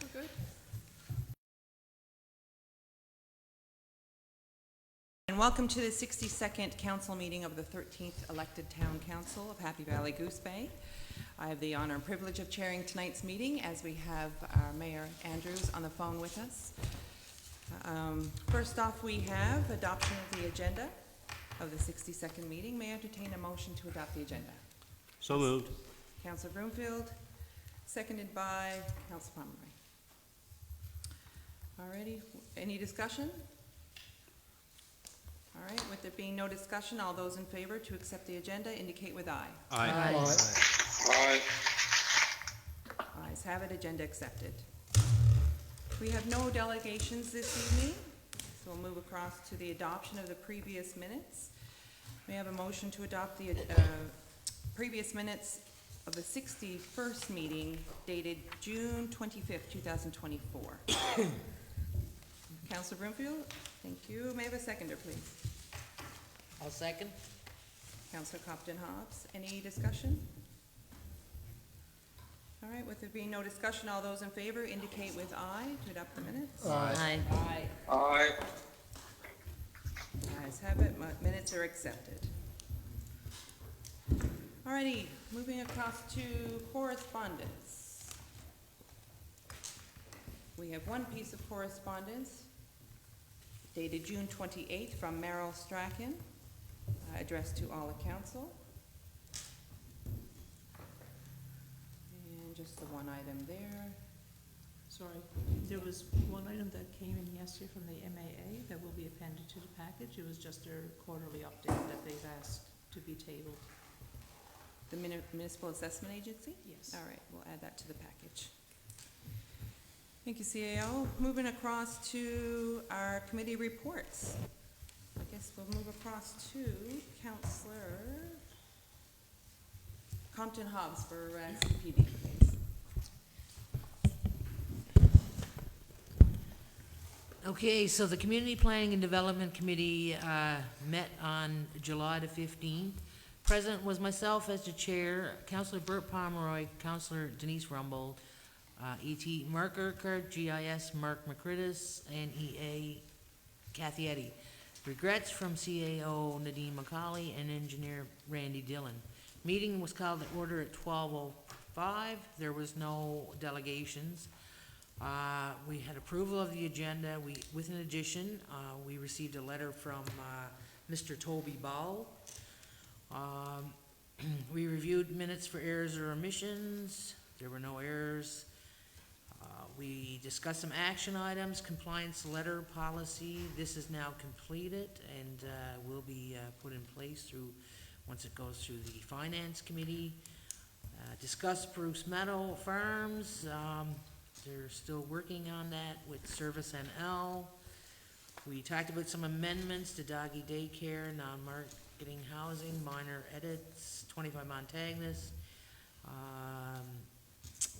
We're good. And welcome to the 62nd council meeting of the 13th elected town council of Happy Valley Goose Bay. I have the honor and privilege of chairing tonight's meeting as we have our Mayor Andrews on the phone with us. First off, we have adoption of the agenda of the 62nd meeting. May I entertain a motion to adopt the agenda? So moved. Councillor Broomfield, seconded by Councillor Pomeroy. Alrighty, any discussion? All right, with there being no discussion, all those in favor to accept the agenda indicate with aye. Aye. Aye. Ayes have it, agenda accepted. We have no delegations this evening, so we'll move across to the adoption of the previous minutes. We have a motion to adopt the previous minutes of the 61st meeting dated June 25th, 2024. Councillor Broomfield, thank you. May I have a seconder, please? I'll second. Councillor Compton-Hobbs, any discussion? All right, with there being no discussion, all those in favor indicate with aye to adopt the minutes. Aye. Aye. Aye. Ayes have it, minutes are accepted. Alrighty, moving across to correspondence. We have one piece of correspondence dated June 28th from Merrill Strachan, addressed to all of council. And just the one item there. Sorry, there was one item that came in yesterday from the MAA that will be appended to the package. It was just a quarterly update that they've asked to be tabled. The Municipal Assessment Agency? Yes. All right, we'll add that to the package. Thank you, CAO. Moving across to our committee reports. I guess we'll move across to Councillor Compton-Hobbs for CPD, please. Okay, so the Community Planning and Development Committee met on July the 15th. Present was myself as the chair, Councillor Bert Pomeroy, Councillor Denise Rumbold, E.T. Mark Urquhart, GIS Mark McCrittis, and EA Kathy Eddy. Regrets from CAO Nadine McCauley and Engineer Randy Dillon. Meeting was called to order at 12:05. There was no delegations. We had approval of the agenda. With an addition, we received a letter from Mr. Toby Ball. We reviewed minutes for errors or omissions. There were no errors. We discussed some action items, compliance letter policy. This is now completed and will be put in place once it goes through the Finance Committee. Discussed Bruce Meadow Farms. They're still working on that with Service NL. We talked about some amendments to doggy daycare, non-marketing housing, minor edits, 25 Montagnes.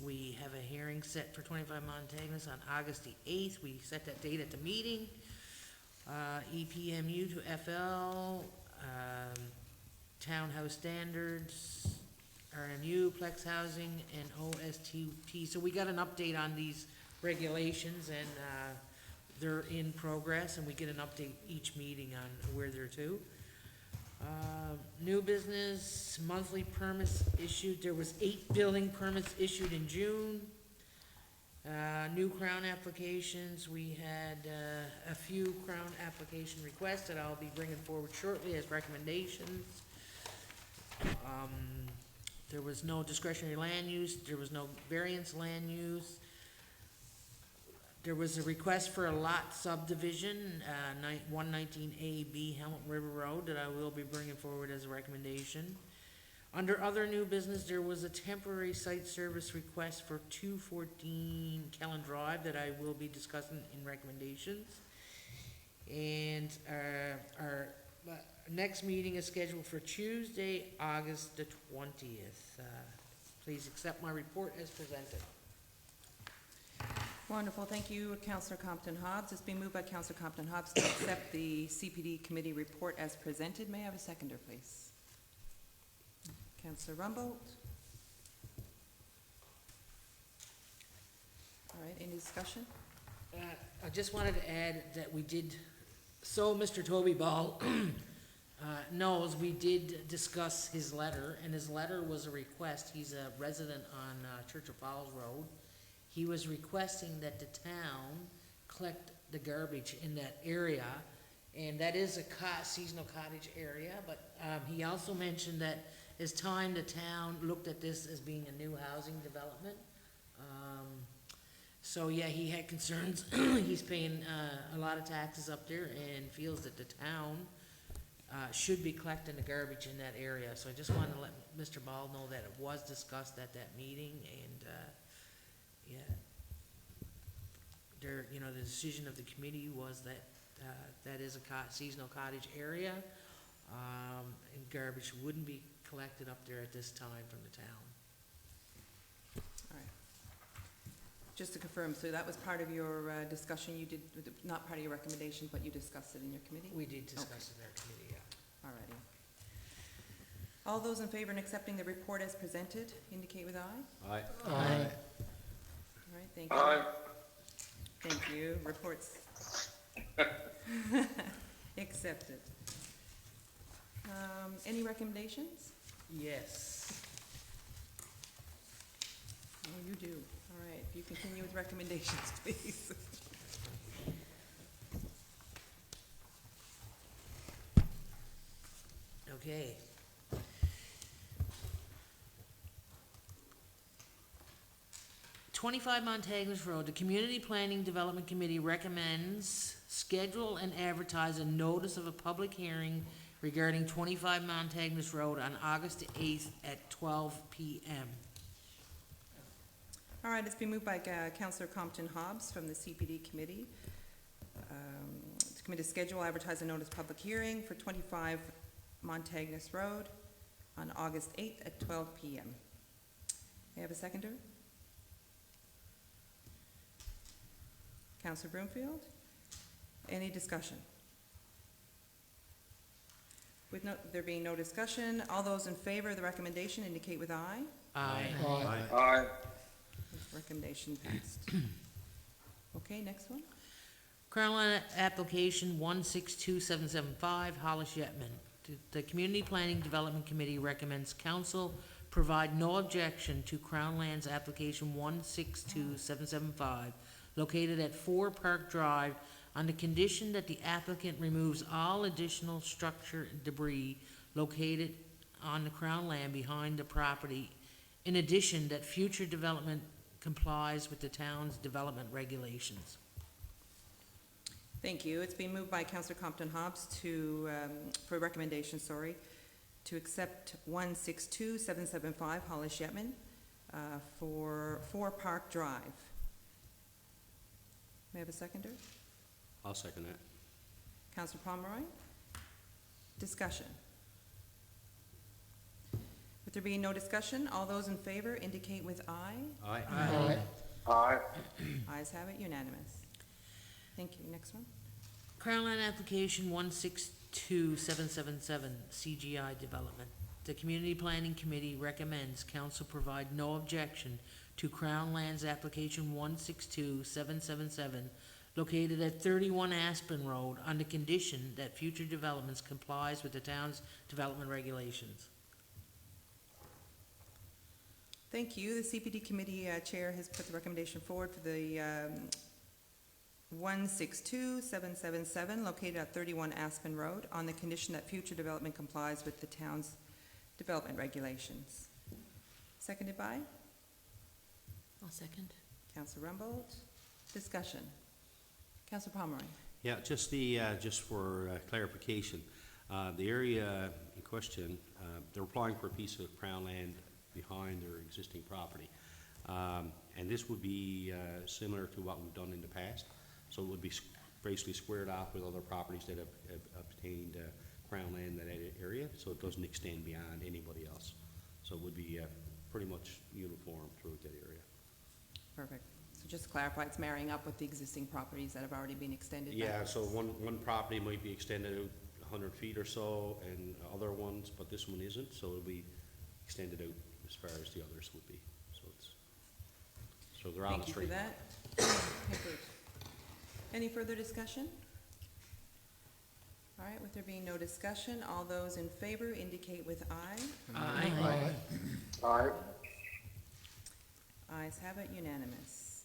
We have a hearing set for 25 Montagnes on August the 8th. We set that date at the meeting. EPMU to FL, townhouse standards, RMU, Plex housing, and OSTP. So we got an update on these regulations, and they're in progress, and we get an update each meeting on where they're to. New business, monthly permits issued. There was 8 building permits issued in June. New Crown applications. We had a few Crown application requests that I'll be bringing forward shortly as recommendations. There was no discretionary land use. There was no variance land use. There was a request for a lot subdivision, 119A-B Helmut River Road, that I will be bringing forward as a recommendation. Under other new business, there was a temporary site service request for 214 Kellen Drive that I will be discussing in recommendations. And our next meeting is scheduled for Tuesday, August the 20th. Please accept my report as presented. Wonderful, thank you, Councillor Compton-Hobbs. It's been moved by Councillor Compton-Hobbs to accept the CPD committee report as presented. May I have a seconder, please? Councillor Rumbold. All right, any discussion? I just wanted to add that we did, so Mr. Toby Ball knows, we did discuss his letter, and his letter was a request. He's a resident on Churchill Falls Road. He was requesting that the town collect the garbage in that area, and that is a seasonal cottage area, but he also mentioned that it's time the town looked at this as being a new housing development. So yeah, he had concerns. He's paying a lot of taxes up there and feels that the town should be collecting the garbage in that area. So I just wanted to let Mr. Ball know that it was discussed at that meeting, and yeah, there, you know, the decision of the committee was that that is a seasonal cottage area, and garbage wouldn't be collected up there at this time from the town. All right. Just to confirm, so that was part of your discussion, you did, not part of your recommendation, but you discussed it in your committee? We did discuss it in our committee, yeah. All righty. All those in favor in accepting the report as presented, indicate with aye. Aye. All right, thank you. Aye. Thank you. Reports accepted. Any recommendations? Yes. Oh, you do. All right, if you continue with recommendations, please. Okay. "25 Montagnus Road, the Community Planning Development Committee recommends schedule and advertise a notice of a public hearing regarding 25 Montagnus Road on August 8th at 12 p.m. All right, it's been moved by Councillor Compton Hobbs from the CPD committee. To commit a schedule, advertise a notice public hearing for 25 Montagnus Road on August 8th at 12 p.m. May I have a seconder? Councillor Broomfield? Any discussion? With there being no discussion, all those in favor of the recommendation indicate with aye. Aye. Aye. Recommendation passed. Okay, next one. Crown Line application 162775, Hollis Yetman. The Community Planning Development Committee recommends council provide no objection to Crown Land's application 162775, located at 4 Park Drive, on the condition that the applicant removes all additional structure and debris located on the Crown Land behind the property. In addition, that future development complies with the town's development regulations. Thank you. It's been moved by Councillor Compton Hobbs to, for a recommendation, to accept 162775 Hollis Yetman for 4 Park Drive. May I have a seconder? I'll second that. Councillor Pomeroy? Discussion. With there being no discussion, all those in favor indicate with aye. Aye. Aye. Ayes have it, unanimous. Thank you. Next one. Crown Land application 162777, CGI Development. The Community Planning Committee recommends council provide no objection to Crown Land's application 162777, located at 31 Aspen Road, on the condition that future developments complies with the town's development regulations. Thank you. The CPD committee chair has put the recommendation forward for the 162777, located at 31 Aspen Road, on the condition that future development complies with the town's development regulations. Seconded by I'll second. Councillor Rumbold. Discussion. Councillor Pomeroy. Yeah, just for clarification, the area in question, they're applying for a piece of Crown land behind their existing property. And this would be similar to what we've done in the past. So it would be basically squared off with other properties that have obtained Crown land in that area, so it doesn't extend beyond anybody else. So it would be pretty much uniform throughout that area. Perfect. So just to clarify, it's marrying up with the existing properties that have already been extended back. Yeah, so one property might be extended out 100 feet or so, and other ones, but this one isn't, so it'll be extended out as far as the others would be. So they're on the Thank you for street. that. Okay, good. Any further discussion? All right, with there being no discussion, all those in favor indicate with aye. Aye. Aye. Ayes have it, unanimous.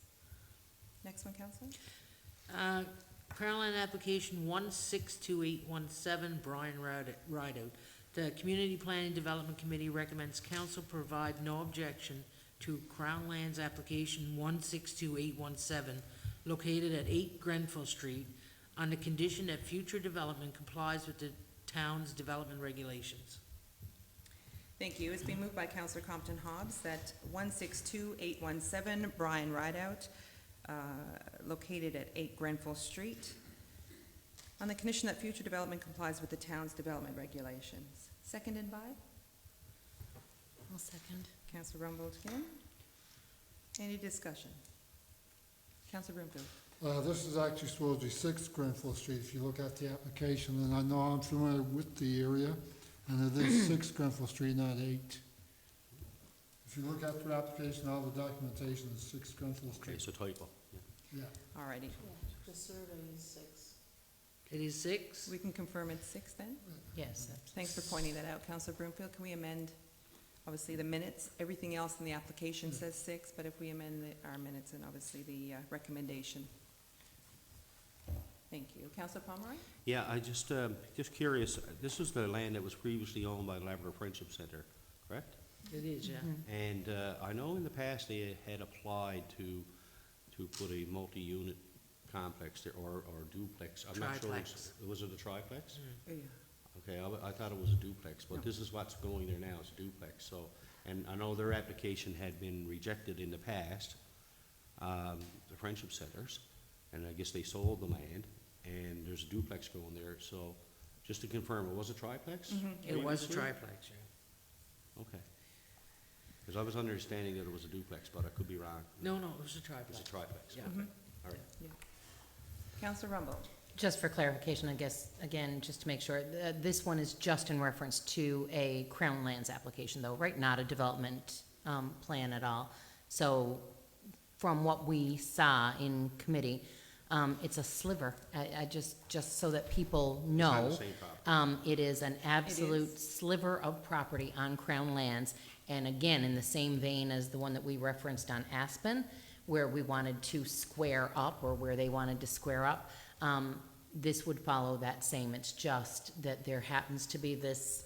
Next one, Council? Crown Land Application 162817, Brian Rideout. The Community Planning Development Committee recommends council provide no objection to Crown Lands Application 162817, located at 8 Grenfell Street, on the condition that future development complies with the town's development regulations. Thank you. It's been moved by Councillor Compton Hobbs that 162817 Brian Rideout, located at 8 Grenfell Street, on the condition that future development complies with the town's development regulations. Seconded by I'll second. Councillor Rumbold again. Any discussion? Councillor Broomfield. This is actually supposed to be 6 Grenfell Street, if you look at the application, and I know I'm familiar with the area, and it is 6 Grenfell Street, not 8. If you look at the application, all the documentation is 6 Grenfell Okay, Street. so typo. Yeah. Yeah. All righty. The survey is 6. It is 6? We can confirm it's 6 then? Yes. Thanks for pointing that out, Councillor Broomfield. Can we amend, obviously, the minutes? Everything else in the application says 6, but if we amend our minutes and obviously the recommendation. Thank you. Councillor Pomeroy? Yeah, I just curious, this was the land that was previously owned by the Labrador Friendship Center, correct? It is, yeah. And I know in the past they had applied to put a multi-unit complex there, or duplex. I'm not sure. Triplex. Was it a triplex? Yeah. Okay, I thought it was a duplex, but this is what's going there now, it's a duplex, so. And I know their application had been rejected in the past, the Friendship Centers, and I guess they sold the land, and there's a duplex going there, so just to confirm, it was a triplex? It was a previously? triplex, yeah. Okay. Because I was understanding that it was a duplex, but I could be wrong. No, it was a triplex. It's a triplex. Yeah. Okay. All right. Councillor Rumbold? Just for clarification, I guess, again, just to make sure, this one is just in reference to a Crown Lands application though, right? Not a development plan at all. So from what we saw in committee, it's a sliver. I just so that people It's not know. the same property. It is an absolute is. sliver of property on Crown Lands. And again, in the same vein as the one that we referenced on Aspen, where we wanted to square up, or where they wanted to square up, this would follow that same. It's just that there happens to be this,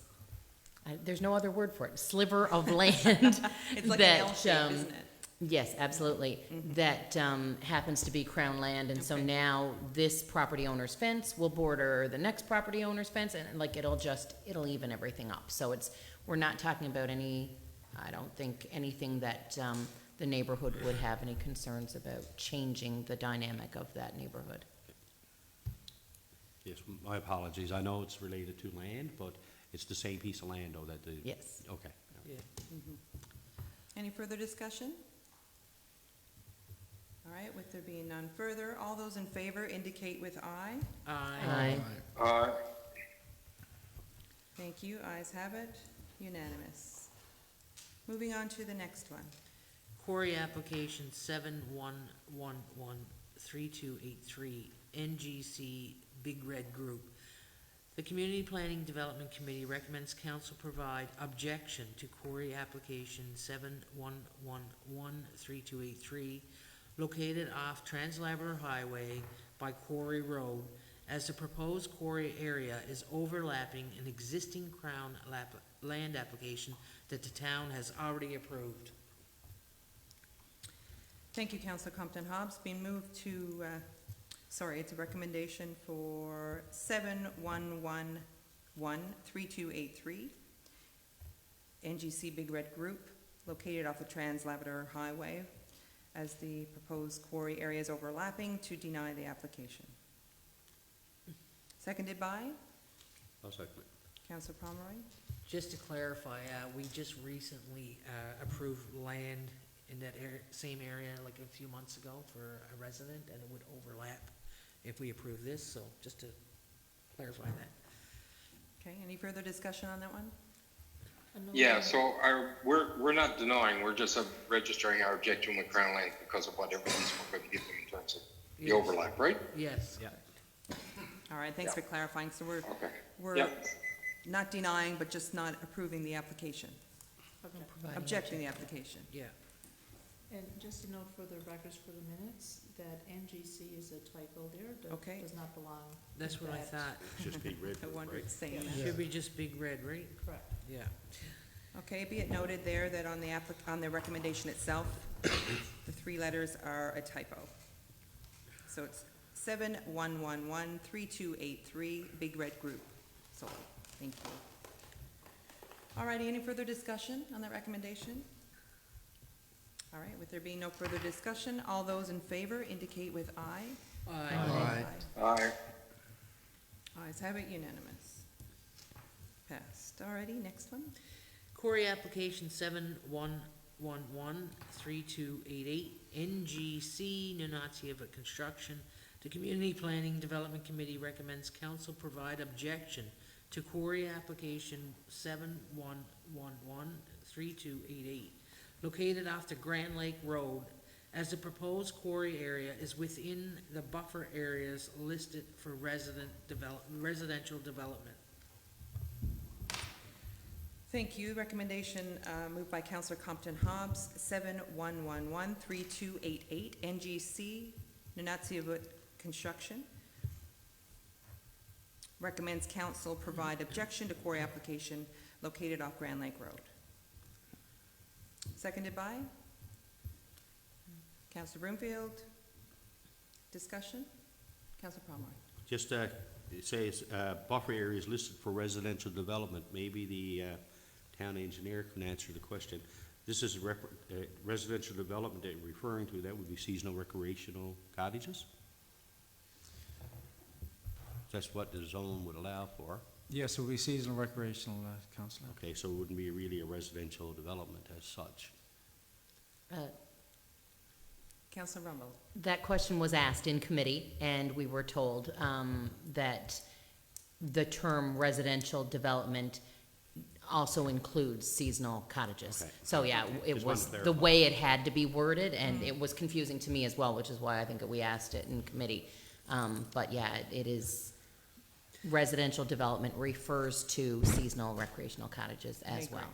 there's no other word for it, sliver of land. It's like that, an L shape, isn't it? Yes, absolutely. That happens to be Crown Land, and so Okay. now this property owner's fence will border the next property owner's fence, and like it'll even everything up. So we're not talking about I don't think anything that the neighborhood would have any concerns about changing the dynamic of that neighborhood. Yes, my apologies. I know it's related to land, but it's the same piece of land, though, that the. Yes. Okay. Yeah. Any further discussion? All right, with there being none further, all those in favor indicate with aye. Aye. Aye. Thank you. Ayes have it. Unanimous. Moving on to the next one. Quarry application 71113283, NGC Big Red Group. The Community Planning Development Committee recommends council provide objection to quarry application 71113283, located off Trans-Labrador Highway by Quarry Road, as the proposed quarry area is overlapping an existing Crown land application that the town has already approved. Thank you, Councillor Compton Hobbs. Been moved to, it's a recommendation for 71113283, NGC Big Red Group, located off the Trans-Labrador Highway, as the proposed quarry area is overlapping, to deny the application. Seconded by I'll second it. Councillor Pomeroy. Just to clarify, we just recently approved land in that same area like a few months ago for a resident, and it would overlap if we approve this, so just to clarify that. Okay, any further discussion on that one? Yeah, so we're not denying, we're just registering our objection with Crown Land because of whatever reason we're going to give them the overlap, right? Yes. Yeah. All right, thanks for clarifying. So Okay. we're Yeah. not denying, but just not approving the application, Okay. objecting the application. Yeah. And just to note for the records for the minutes, that NGC is a typo there, Okay. that does not belong. That's in what I that. thought. It's just big red. I wondered saying Yeah. that. Yeah. Should be just big red, right? Correct. Yeah. Okay, be it noted there that on the recommendation itself, the three letters are a typo. So it's 71113283, Big Red Group sold. Thank you. All righty, any further discussion on that recommendation? All right, with there being no further discussion, all those in favor indicate with aye. Aye. Aye. Ayes have it, unanimous. Passed. All righty, next one. Quarry application 71113288, NGC Nunatsiavut Construction. The Community Planning Development Committee recommends council provide objection to quarry application 71113288, located off the Grand Lake Road, as the proposed quarry area is within the buffer areas listed for residential development. Thank you. Recommendation moved by Councillor Compton Hobbs, 71113288, NGC Nunatsiavut Construction. Recommends council provide objection to quarry application located off Grand Lake Road. Seconded by Councillor Broomfield. Discussion? Councillor Pomeroy. Just, it says, buffer areas listed for residential development. Maybe the town engineer can answer the question. This is residential development that you're referring to, that would be seasonal recreational cottages? That's what the zone would allow for. Yes, it will be seasonal recreational, councillor. Okay, so it wouldn't be really a residential development as such. Councillor Rumble. That question was asked in committee, and we were told that the term residential development also includes seasonal cottages. Okay. So, yeah, it Just wanted was to the clarify. way it had to be worded, and it was confusing to me as well, which is why I think that we asked it in committee. But, yeah, it is, residential development refers to seasonal recreational cottages as Okay, well. great.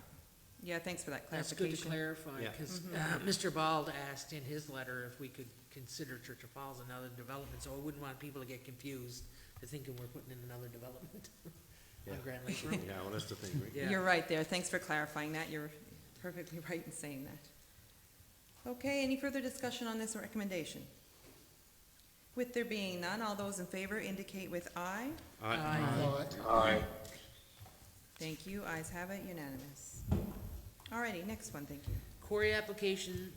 Yeah, thanks for that That's good to clarification. clarify, Yeah. because Mr. Bald asked in his letter if we could consider Church of Falls another development, so I wouldn't want people to get confused to thinking we're putting in another development Yeah. on Grand Lake Road. Yeah, well, that's the thing, right? Yeah. You're right there. Thanks for clarifying that. You're perfectly right in saying that. Okay, any further discussion on this recommendation? With there being none, all those in favor indicate with aye. Aye. Aye. Aye. Thank you. Ayes have it, unanimous. Alrighty, next one, thank you. Quarry application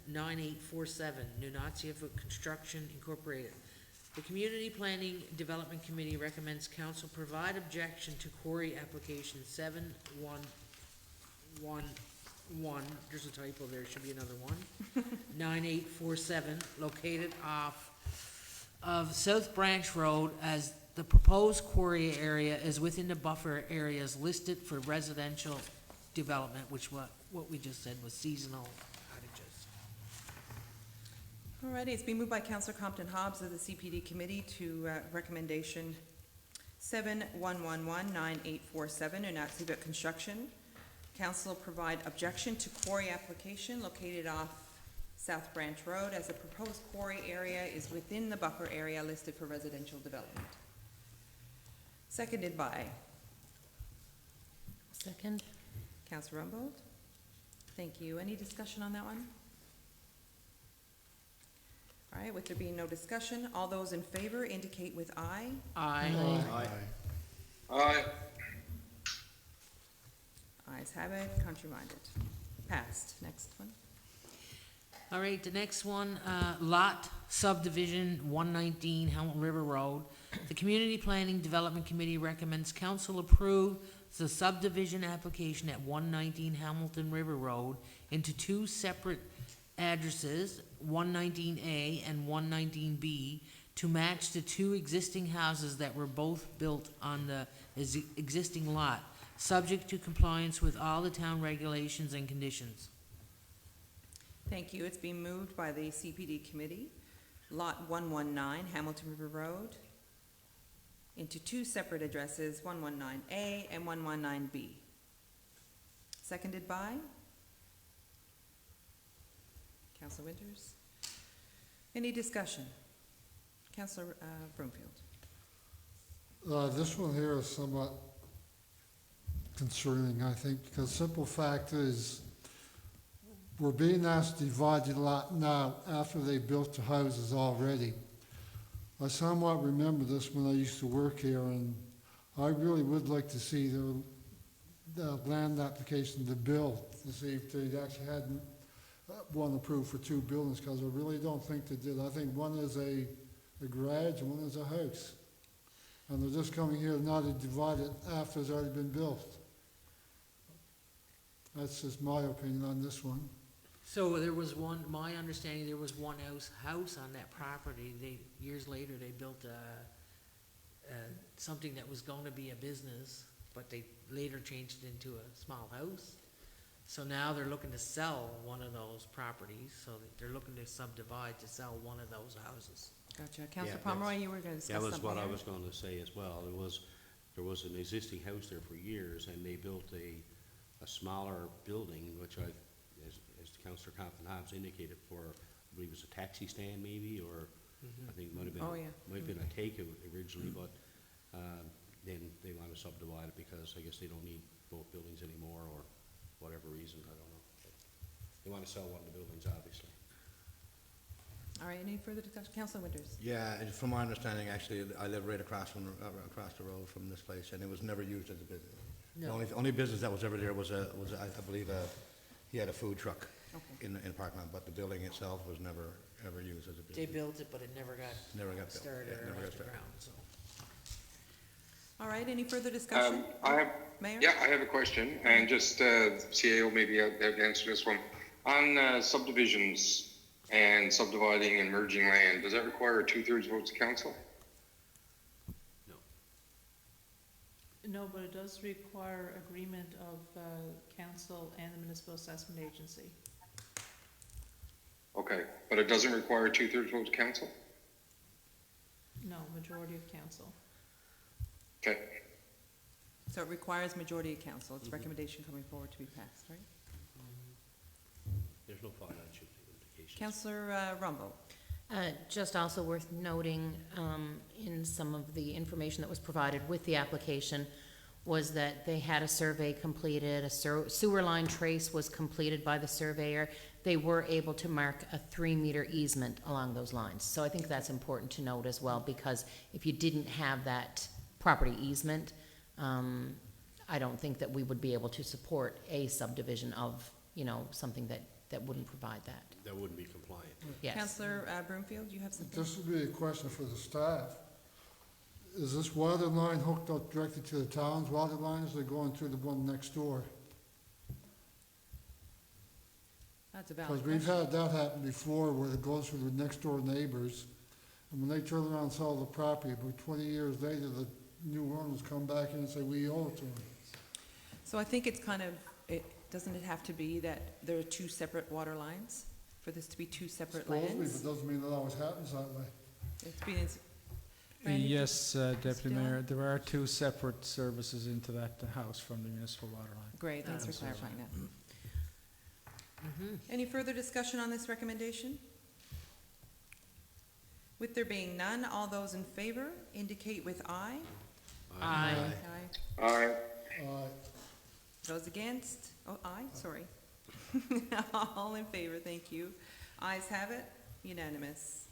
71119847, Nunatsiavut Construction Incorporated. The Community Planning Development Committee recommends council provide objection to quarry application 7111, there's a typo there, should be another one, 9847, located off of South Branch Road, as the proposed quarry area is within the buffer areas listed for residential development, which what we just said was seasonal cottages. Alrighty, it's been moved by Councillor Compton Hobbs of the CPD Committee to recommendation 71119847, Nunatsiavut Construction. Council provide objection to quarry application located off South Branch Road, as the proposed quarry area is within the buffer area listed for residential development. Seconded by Second? Councillor Rumbold. Thank you. Any discussion on that one? All right, with there being no discussion, all those in favor indicate with aye. Aye. Aye. Ayes have it, contrary-minded. Passed. Next one. All right, the next one, lot subdivision 119 Hamilton River Road. The Community Planning Development Committee recommends council approve the subdivision application at 119 Hamilton River Road into two separate addresses, 119A and 119B, to match the two existing houses that were both built on the existing lot, subject to compliance with all the town regulations and conditions. Thank you. It's been moved by the CPD committee, Lot 119, Hamilton River Road, into two separate addresses, 119A and 119B. Seconded by Councilor Winters. Any discussion? Councilor Broomfield. This one here is somewhat concerning, I think, because simple fact is, we're being asked to divide the lot now after they built the houses already. I somewhat remember this when I used to work here, and I really would like to see the land application to build, to see if they actually had one approved for two buildings, because I really don't think they did. I think one is a garage and one is a house. And they're just coming here now to divide it after it's already been built. That's just my opinion on this one. So there was one, my understanding, there was one house on that property. Years later, they built something that was going to be a business, but they later changed it into a small house. So now they're looking to sell one of those properties, so that they're looking to subdivide to sell one of those houses. Gotcha. Councilor Yeah, Pomeroy, that's- you were going to discuss That something was what I there? was going to say as well. There was an existing house there for years, and they built a smaller building, which as Councillor Compton Hobbs indicated, for, I believe it was a taxi stand maybe, or I think it might have been, Oh, yeah. might have been a takeout originally, but then they want to subdivide it because I guess they don't need both buildings anymore, or whatever reason, I don't know. They want to sell one of the buildings, obviously. All right, any further discussion? Councilor Winters. Yeah, and from my understanding, actually, I live right across the road from this place, and it was never used as a business. The No. only business that was ever there was I believe, he had a food truck Okay. in the parking lot, but the building itself was never, ever used as a They business. built it, but it never got Never got built. started Yeah, or never got off the started. ground, so. All right, any further discussion? Mayor? I have a question, and just CAO maybe answer this one. On subdivisions and subdividing and merging land, does that require a 2/3 votes of council? No. No, but it does require agreement of council and the municipal assessment agency. Okay, but it doesn't require 2/3 votes of council? No, majority of council. Okay. So it requires majority of council. It's recommendation coming forward to be passed, right? There's no financial implications. Councillor Rumble. Just also worth noting, in some of the information that was provided with the application, was that they had a survey completed, a sewer line trace was completed by the surveyor. They were able to mark a 3-meter easement along those lines. So I think that's important to note as well, because if you didn't have that property easement, I don't think that we would be able to support a subdivision of, something that wouldn't provide that. That wouldn't be compliant. Yes. Councillor Broomfield, you have something? This would be a question for the staff. Is this water line hooked up directly to the town's water lines, or going through the one next door? That's a valid Because we've question. had that happen before, where it goes through the next door neighbors, and when they turn around and sell the property, about 20 years later, the new owners come back in and say, we owe it to them. So I think it's doesn't it have to be that there are two separate water lines? For this to be two separate Supposedly, but lands? it doesn't mean it always happens that way. Randy, Yes, Deputy still Mayor, on? there are two separate services into that house from the municipal water line. Great, thanks for so- clarifying that. Mhm. Any further discussion on this recommendation? With there being none, all those in favor indicate with aye. Aye. Aye. Aye. Those against? Oh, aye, sorry. All in favor, thank you. Ayes have it, unanimous.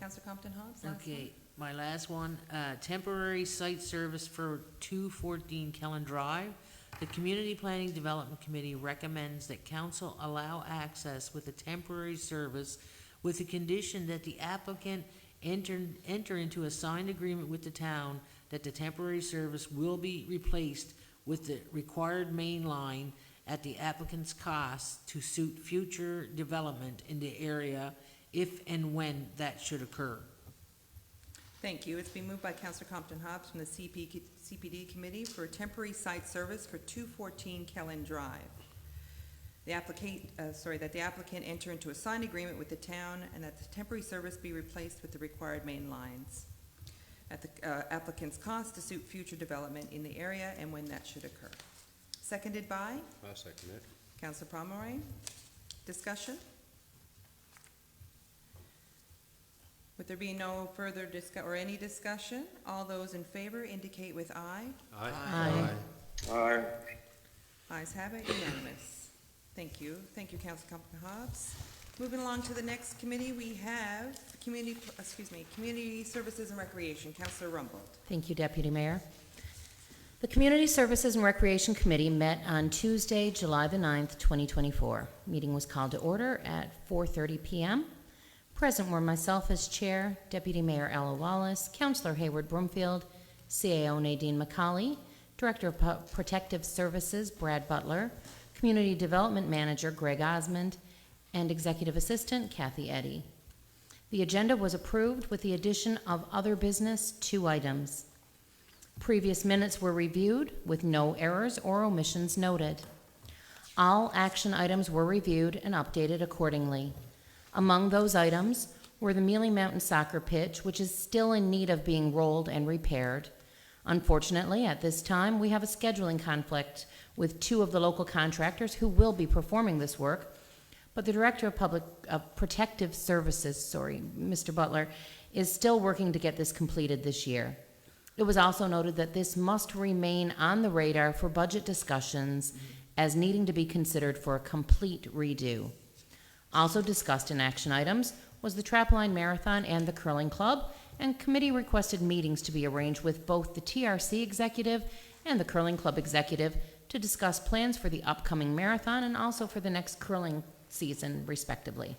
Councillor Compton Hobbs, last one? Okay, my last one, temporary site service for 214 Kellen Drive. The Community Planning Development Committee recommends that council allow access with a temporary service with the condition that the applicant enter into a signed agreement with the town that the temporary service will be replaced with the required main line at the applicant's cost to suit future development in the area if and when that should occur. Thank you. It's been moved by Councillor Compton Hobbs from the CPD Committee for temporary site service for 214 Kellen Drive. that the applicant enter into a signed agreement with the town and that the temporary service be replaced with the required main lines at the applicant's cost to suit future development in the area and when that should occur. Seconded by I'll second it. Councillor Pomeroy. Discussion? Would there be no further any discussion? All those in favor indicate with aye. Aye. Aye. Ayes have it, unanimous. Thank you. Thank you, Councilor Hobbs. Moving along to the next committee, we have Community Services and Recreation. Councillor Rumbold. Thank you, Deputy Mayor. The Community Services and Recreation Committee met on Tuesday, July the 9th, 2024. Meeting was called to order at 4:30 p.m. Present were myself as chair, Deputy Mayor Ella Wallace, Councillor Hayward Broomfield, CAO Nadine McCauley, Director of Protective Services Brad Butler, Community Development Manager Greg Osmond, and Executive Assistant Kathy Eddy. The agenda was approved with the addition of other business, 2 items. Previous minutes were reviewed with no errors or omissions noted. All action items were reviewed and updated accordingly. Among those items were the Mealy Mountain soccer pitch, which is still in need of being rolled and repaired. Unfortunately, at this time, we have a scheduling conflict with 2 of the local contractors who will be performing this work, but the Director of Protective Services, Mr. Butler, is still working to get this completed this year. It was also noted that this must remain on the radar for budget discussions as needing to be considered for a complete redo. Also discussed in action items was the Trapline Marathon and the Curling Club, and committee requested meetings to be arranged with both the TRC executive and the Curling Club executive to discuss plans for the upcoming marathon and also for the next curling season, respectively.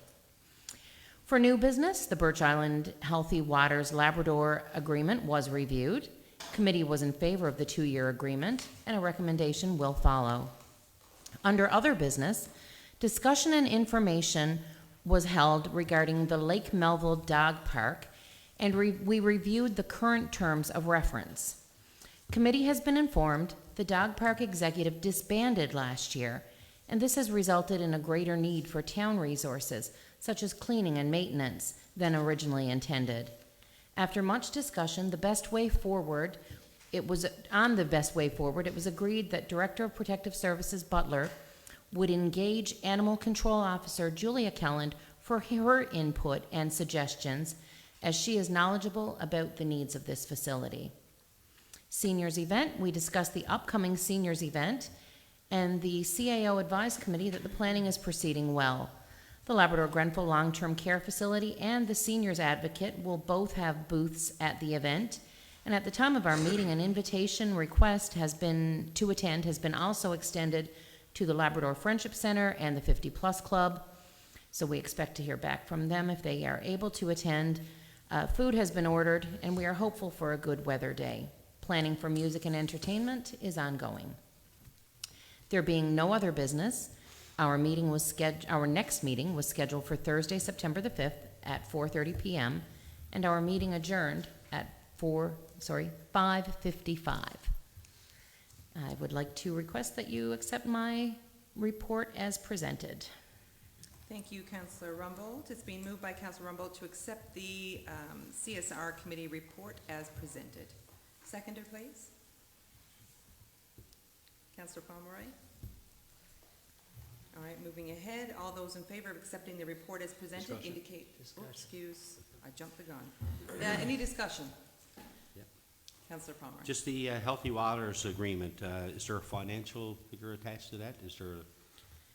For new business, the Birch Island Healthy Waters Labrador Agreement was reviewed. Committee was in favor of the 2-year agreement, and a recommendation will follow. Under other business, discussion and information was held regarding the Lake Melville Dog Park, and we reviewed the current terms of reference. Committee has been informed the dog park executive disbanded last year, and this has resulted in a greater need for town resources, such as cleaning and maintenance, than originally intended. After much discussion, it was agreed that Director of Protective Services Butler would engage Animal Control Officer Julia Kelland for her input and suggestions, as she is knowledgeable about the needs of this facility. Seniors event, we discussed the upcoming seniors event, and the CAO advised committee that the planning is proceeding well. The Labrador Grenfell Long-Term Care Facility and the Seniors Advocate will both have booths at the event, and at the time of our meeting, an invitation request to attend has been also extended to the Labrador Friendship Center and the 50 Plus Club, so we expect to hear back from them if they are able to attend. Food has been ordered, and we are hopeful for a good weather day. Planning for music and entertainment is ongoing. There being no other business, our next meeting was scheduled for Thursday, September the 5th at 4:30 p.m., and our meeting adjourned at 5:55. I would like to request that you accept my report as presented. Thank you, Councillor Rumbold. It's been moved by Councillor Rumbold to accept the CSR committee report as presented. Seconder, please. Councillor Pomeroy. All right, moving ahead. All those in favor of accepting the report as presented indicate. Excuse, I jumped the gun. Any discussion? Yep. Councillor Pomeroy. Just the Healthy Waters Agreement, is there a financial figure attached to that? Is there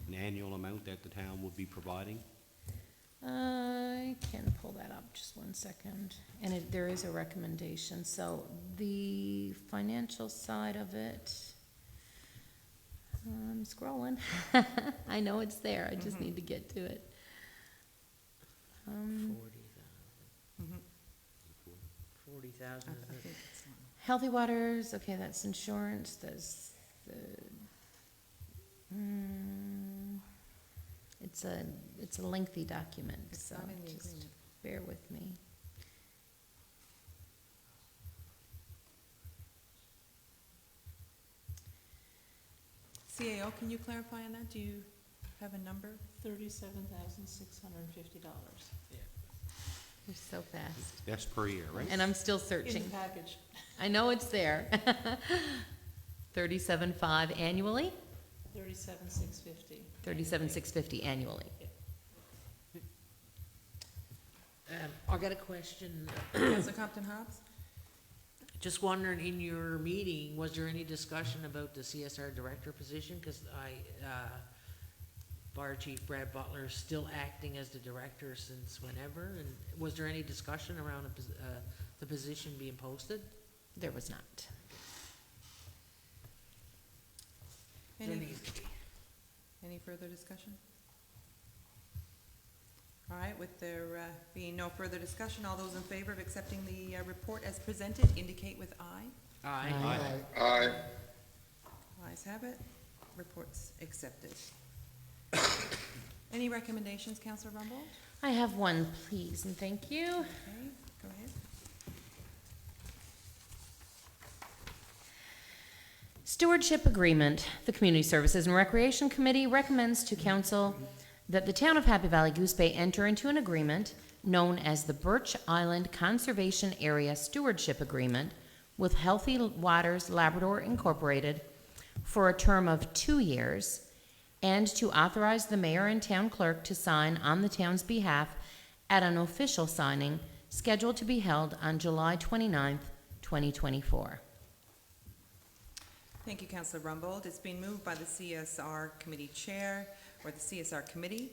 an annual amount that the town would be providing? I can pull that up, just one second. And there is a recommendation. So the financial side of it, I'm scrolling. I know it's there, I just need to get to it. 40,000, I is it? think it's one. Healthy Waters, okay, that's insurance, there's the, it's a lengthy document, It's so not in the just agreement. bear with me. CAO, can you clarify on that? Do you have a number? $37,650 You're so fast. That's per year, right? And I'm still in searching. the package. I know it's there. 37.5 annually, 37,650. 37,650 annually. I got a question. Councilor Compton Hobbs? Just wondering, in your meeting, was there any discussion about the CSR director position? Because Fire Chief Brad Butler is still acting as the director since whenever, and was there any discussion around the position being posted? There was not. There Any, needs to be. any further discussion? All right, with there being no further discussion, all those in favor of accepting the report as presented indicate with aye. Aye. Aye. Ayes have it. Report's accepted. Any recommendations, Councilor Rumbold? I have one, please, and thank you. Okay, go ahead. Stewardship Agreement. The Community Services and Recreation Committee recommends to Council that the Town of Happy Valley Goose Bay enter into an agreement known as the Birch Island Conservation Area Stewardship Agreement with Healthy Waters Labrador Incorporated for a term of 2 years, and to authorize the mayor and town clerk to sign on the town's behalf at an official signing scheduled to be held on July 29th, 2024. Thank you, Councilor Rumbold. It's been moved by the CSR Committee Chair, or the CSR Committee,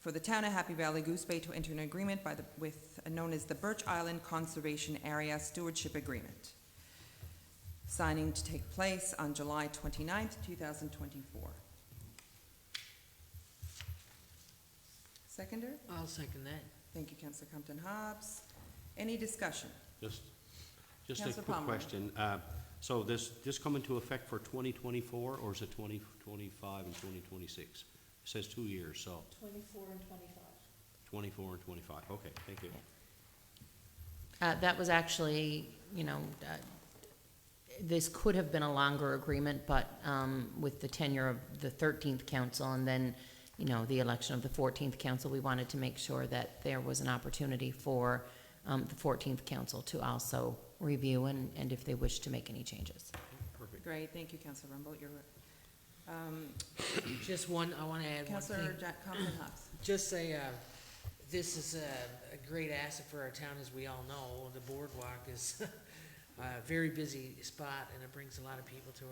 for the Town of Happy Valley Goose Bay to enter an agreement known as the Birch Island Conservation Area Stewardship Agreement. Signing to take place on July 29th, 2024. Seconder? I'll second that. Thank you, Councilor Compton Hobbs. Any discussion? Just a Councilor quick Palmer. question. So this come into effect for 2024, or is it 2025 and 2026? It says 2 years, so 24 and 25. 24 and 25. Okay, thank you. That was actually, this could have been a longer agreement, but with the tenure of the 13th council and then, the election of the 14th council, we wanted to make sure that there was an opportunity for the 14th council to also review and if they wish to make any changes. Perfect. Great, thank you, Councilor Rumbold. Just one, I want to add one thing. Councilor Compton Hobbs. Just say, this is a great asset for our town, as we all know. The boardwalk is a very busy spot, and it brings a lot of people to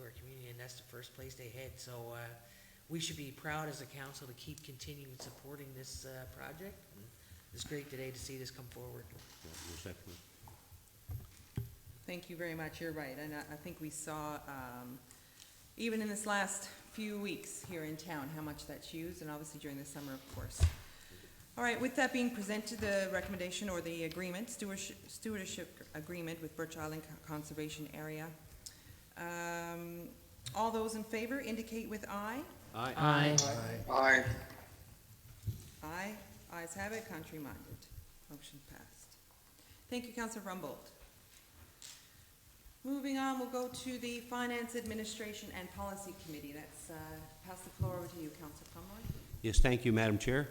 our community, and that's the first place they head. So we should be proud as a council to keep continuing supporting this project. And it's great today to see this come forward. Yeah, most definitely. Thank you very much. You're right. And I think we saw, even in this last few weeks here in town, how much that's used, and obviously during the summer, of course. All right, with that being presented, the recommendation or the agreement, stewardship agreement with Birch Island Conservation Area. All those in favor indicate with aye. Aye. Aye. Aye. Aye. Ayes have it. Contrary minded. Motion passed. Thank you, Councilor Rumbold. Moving on, we'll go to the Finance Administration and Policy Committee. That's pass the floor over to you, Councilor Pomeroy. Yes, thank you, Madam Chair.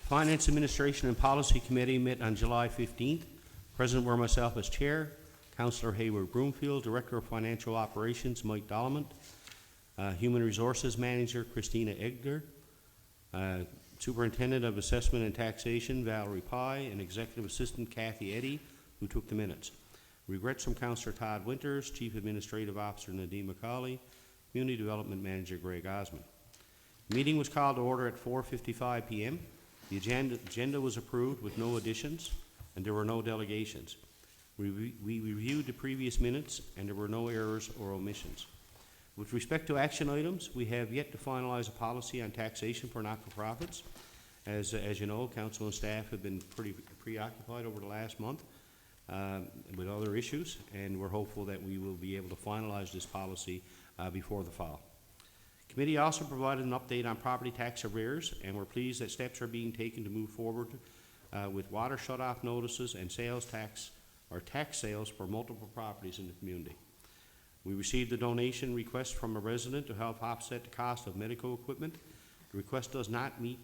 Finance Administration and Policy Committee met on July 15th. Present were myself as Chair, Councillor Hayward Broomfield, Director of Financial Operations Mike Dollamont, Human Resources Manager Christina Egger, Superintendent of Assessment and Taxation Valerie Pye, and Executive Assistant Kathy Eddy, who took the minutes. Regrets from Councillor Todd Winters, Chief Administrative Officer Nadine McCauley, Community Development Manager Greg Osmond. The meeting was called to order at 4:55 p.m. The agenda was approved with no additions, and there were no delegations. We reviewed the previous minutes, and there were no errors or omissions. With respect to action items, we have yet to finalize a policy on taxation for not-for-profits. As you know, council and staff have been pretty preoccupied over the last month with other issues, and we're hopeful that we will be able to finalize this policy before the fall. Committee also provided an update on property tax arrears, and we're pleased that steps are being taken to move forward with water shut-off notices and sales tax or tax sales for multiple properties in the community. We received a donation request from a resident to help offset the cost of medical equipment. The request does not meet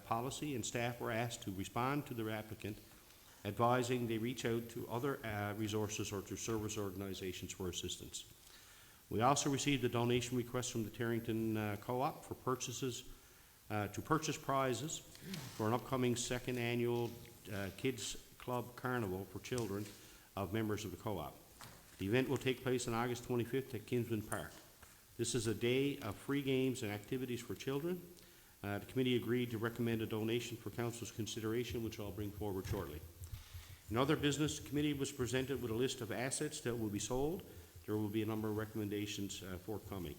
policy, and staff were asked to respond to the applicant, advising they reach out to other resources or to service organizations for assistance. We also received a donation request from the Tarrington Co-op for purchases, to purchase prizes for an upcoming second annual Kids Club Carnival for children of members of the co-op. The event will take place on August 25th at Kinsman Park. This is a day of free games and activities for children. The committee agreed to recommend a donation for council's consideration, which I'll bring forward shortly. In other business, the committee was presented with a list of assets that will be sold. There will be a number of recommendations forthcoming.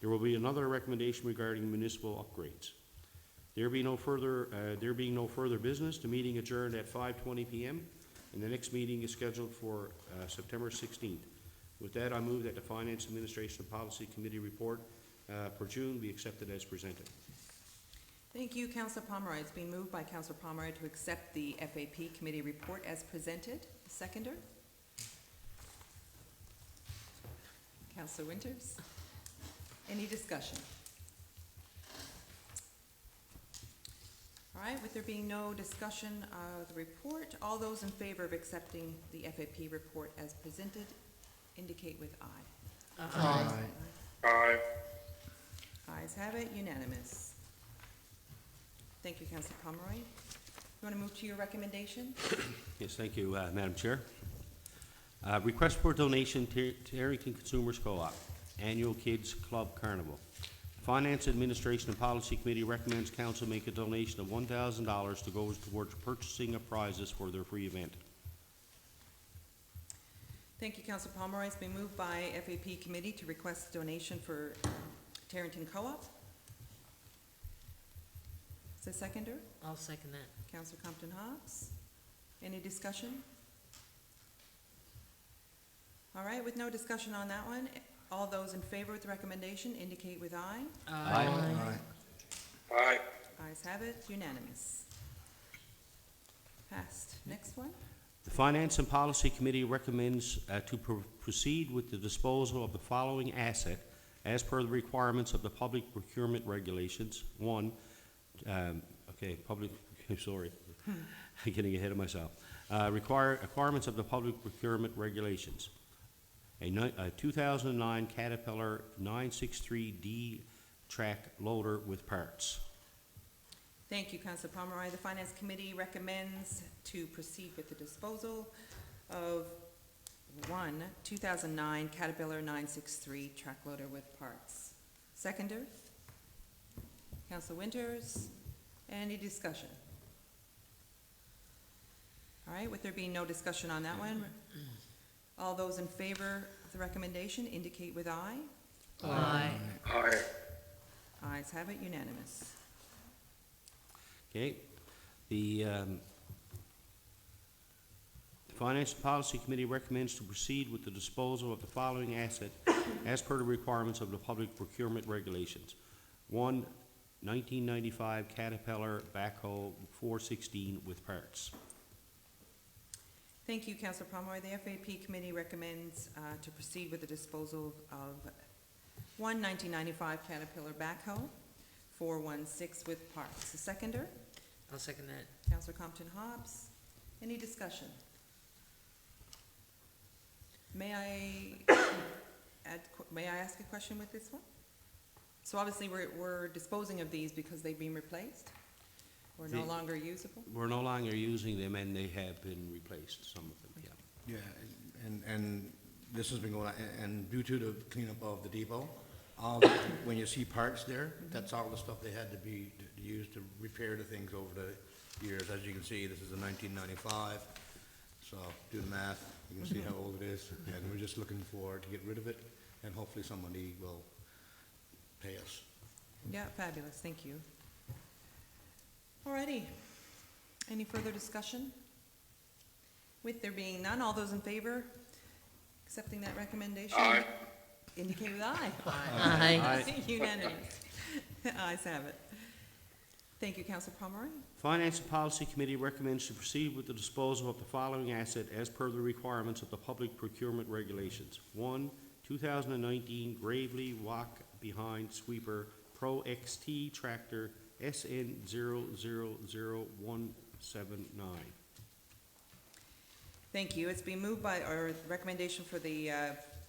There will be another recommendation regarding municipal upgrades. There being no further business, the meeting adjourned at 5:20 p.m. and the next meeting is scheduled for September 16th. With that, I move that the Finance Administration and Policy Committee report for June be accepted as presented. Thank you, Councillor Pomeroy. It's been moved by Councillor Pomeroy to accept the FAP committee report as presented. Seconder? Councillor Winters? Any discussion? All right, with there being no discussion of the report, all those in favor of accepting the FAP report as presented indicate with aye. Aye. Ayes have it, unanimous. Thank you, Councillor Pomeroy. You want to move to your recommendation? Yes, thank you, Madam Chair. Request for donation to Tarrington Consumers Co-op, Annual Kids Club Carnival. Finance Administration and Policy Committee recommends council make a donation of $1,000 to go towards purchasing of prizes for their free event. Thank you, Councillor Pomeroy. It's been moved by FAP committee to request a donation for Tarrington Co-op. Is there a seconder? I'll second that. Councillor Compton Hobbs. Any discussion? All right, with no discussion on that one, all those in favor of the recommendation indicate with aye. Aye. Aye. Ayes have it, unanimous. Passed. Next one. The Finance and Policy Committee recommends to proceed with the disposal of the following asset as per the requirements of the public procurement regulations. One, sorry, getting ahead of myself. Requirements of the public procurement regulations. A 2009 Caterpillar 963D track loader with parts. Thank you, Councillor Pomeroy. The Finance Committee recommends to proceed with the disposal of one 2009 Caterpillar 963 track loader with parts. Seconder? Councillor Winters. Any discussion? All right, with there being no discussion on that one, all those in favor of the recommendation indicate with aye. Aye. Aye. Ayes have it, unanimous. Okay. The Finance and Policy Committee recommends to proceed with the disposal of the following asset as per the requirements of the public procurement regulations. One, 1995 Caterpillar backhoe 416 with parts. Thank you, Councillor Pomeroy. The FAP Committee recommends to proceed with the disposal of one 1995 Caterpillar backhoe 416 with parts. The seconder? I'll second that. Councillor Compton Hobbs. Any discussion? May I ask a question with this one? So obviously we're disposing of these because they've been replaced? Or no longer usable? We're no longer using them, and they have been replaced, some of them, yeah. Yeah, and this has been going on, and due to the cleanup of the depot, when you see parts there, that's all the stuff they had to be used to repair the things over the years. As you can see, this is a 1995, so do the math, you can see how old it is, and we're just looking to get rid of it, and hopefully somebody will pay us. Yeah, fabulous, thank you. Alrighty, any further discussion? With there being none, all those in favor accepting that recommendation? Aye. Indicate with aye. Aye. Unanimous. Ayes have it. Thank you, Councillor Pomeroy. Finance and Policy Committee recommends to proceed with the disposal of the following asset as per the requirements of the public procurement regulations. One, 2019 Gravely Walk Behind Sweeper Pro XT Tractor SN 000179. Thank you. It's been moved by, or recommendation for the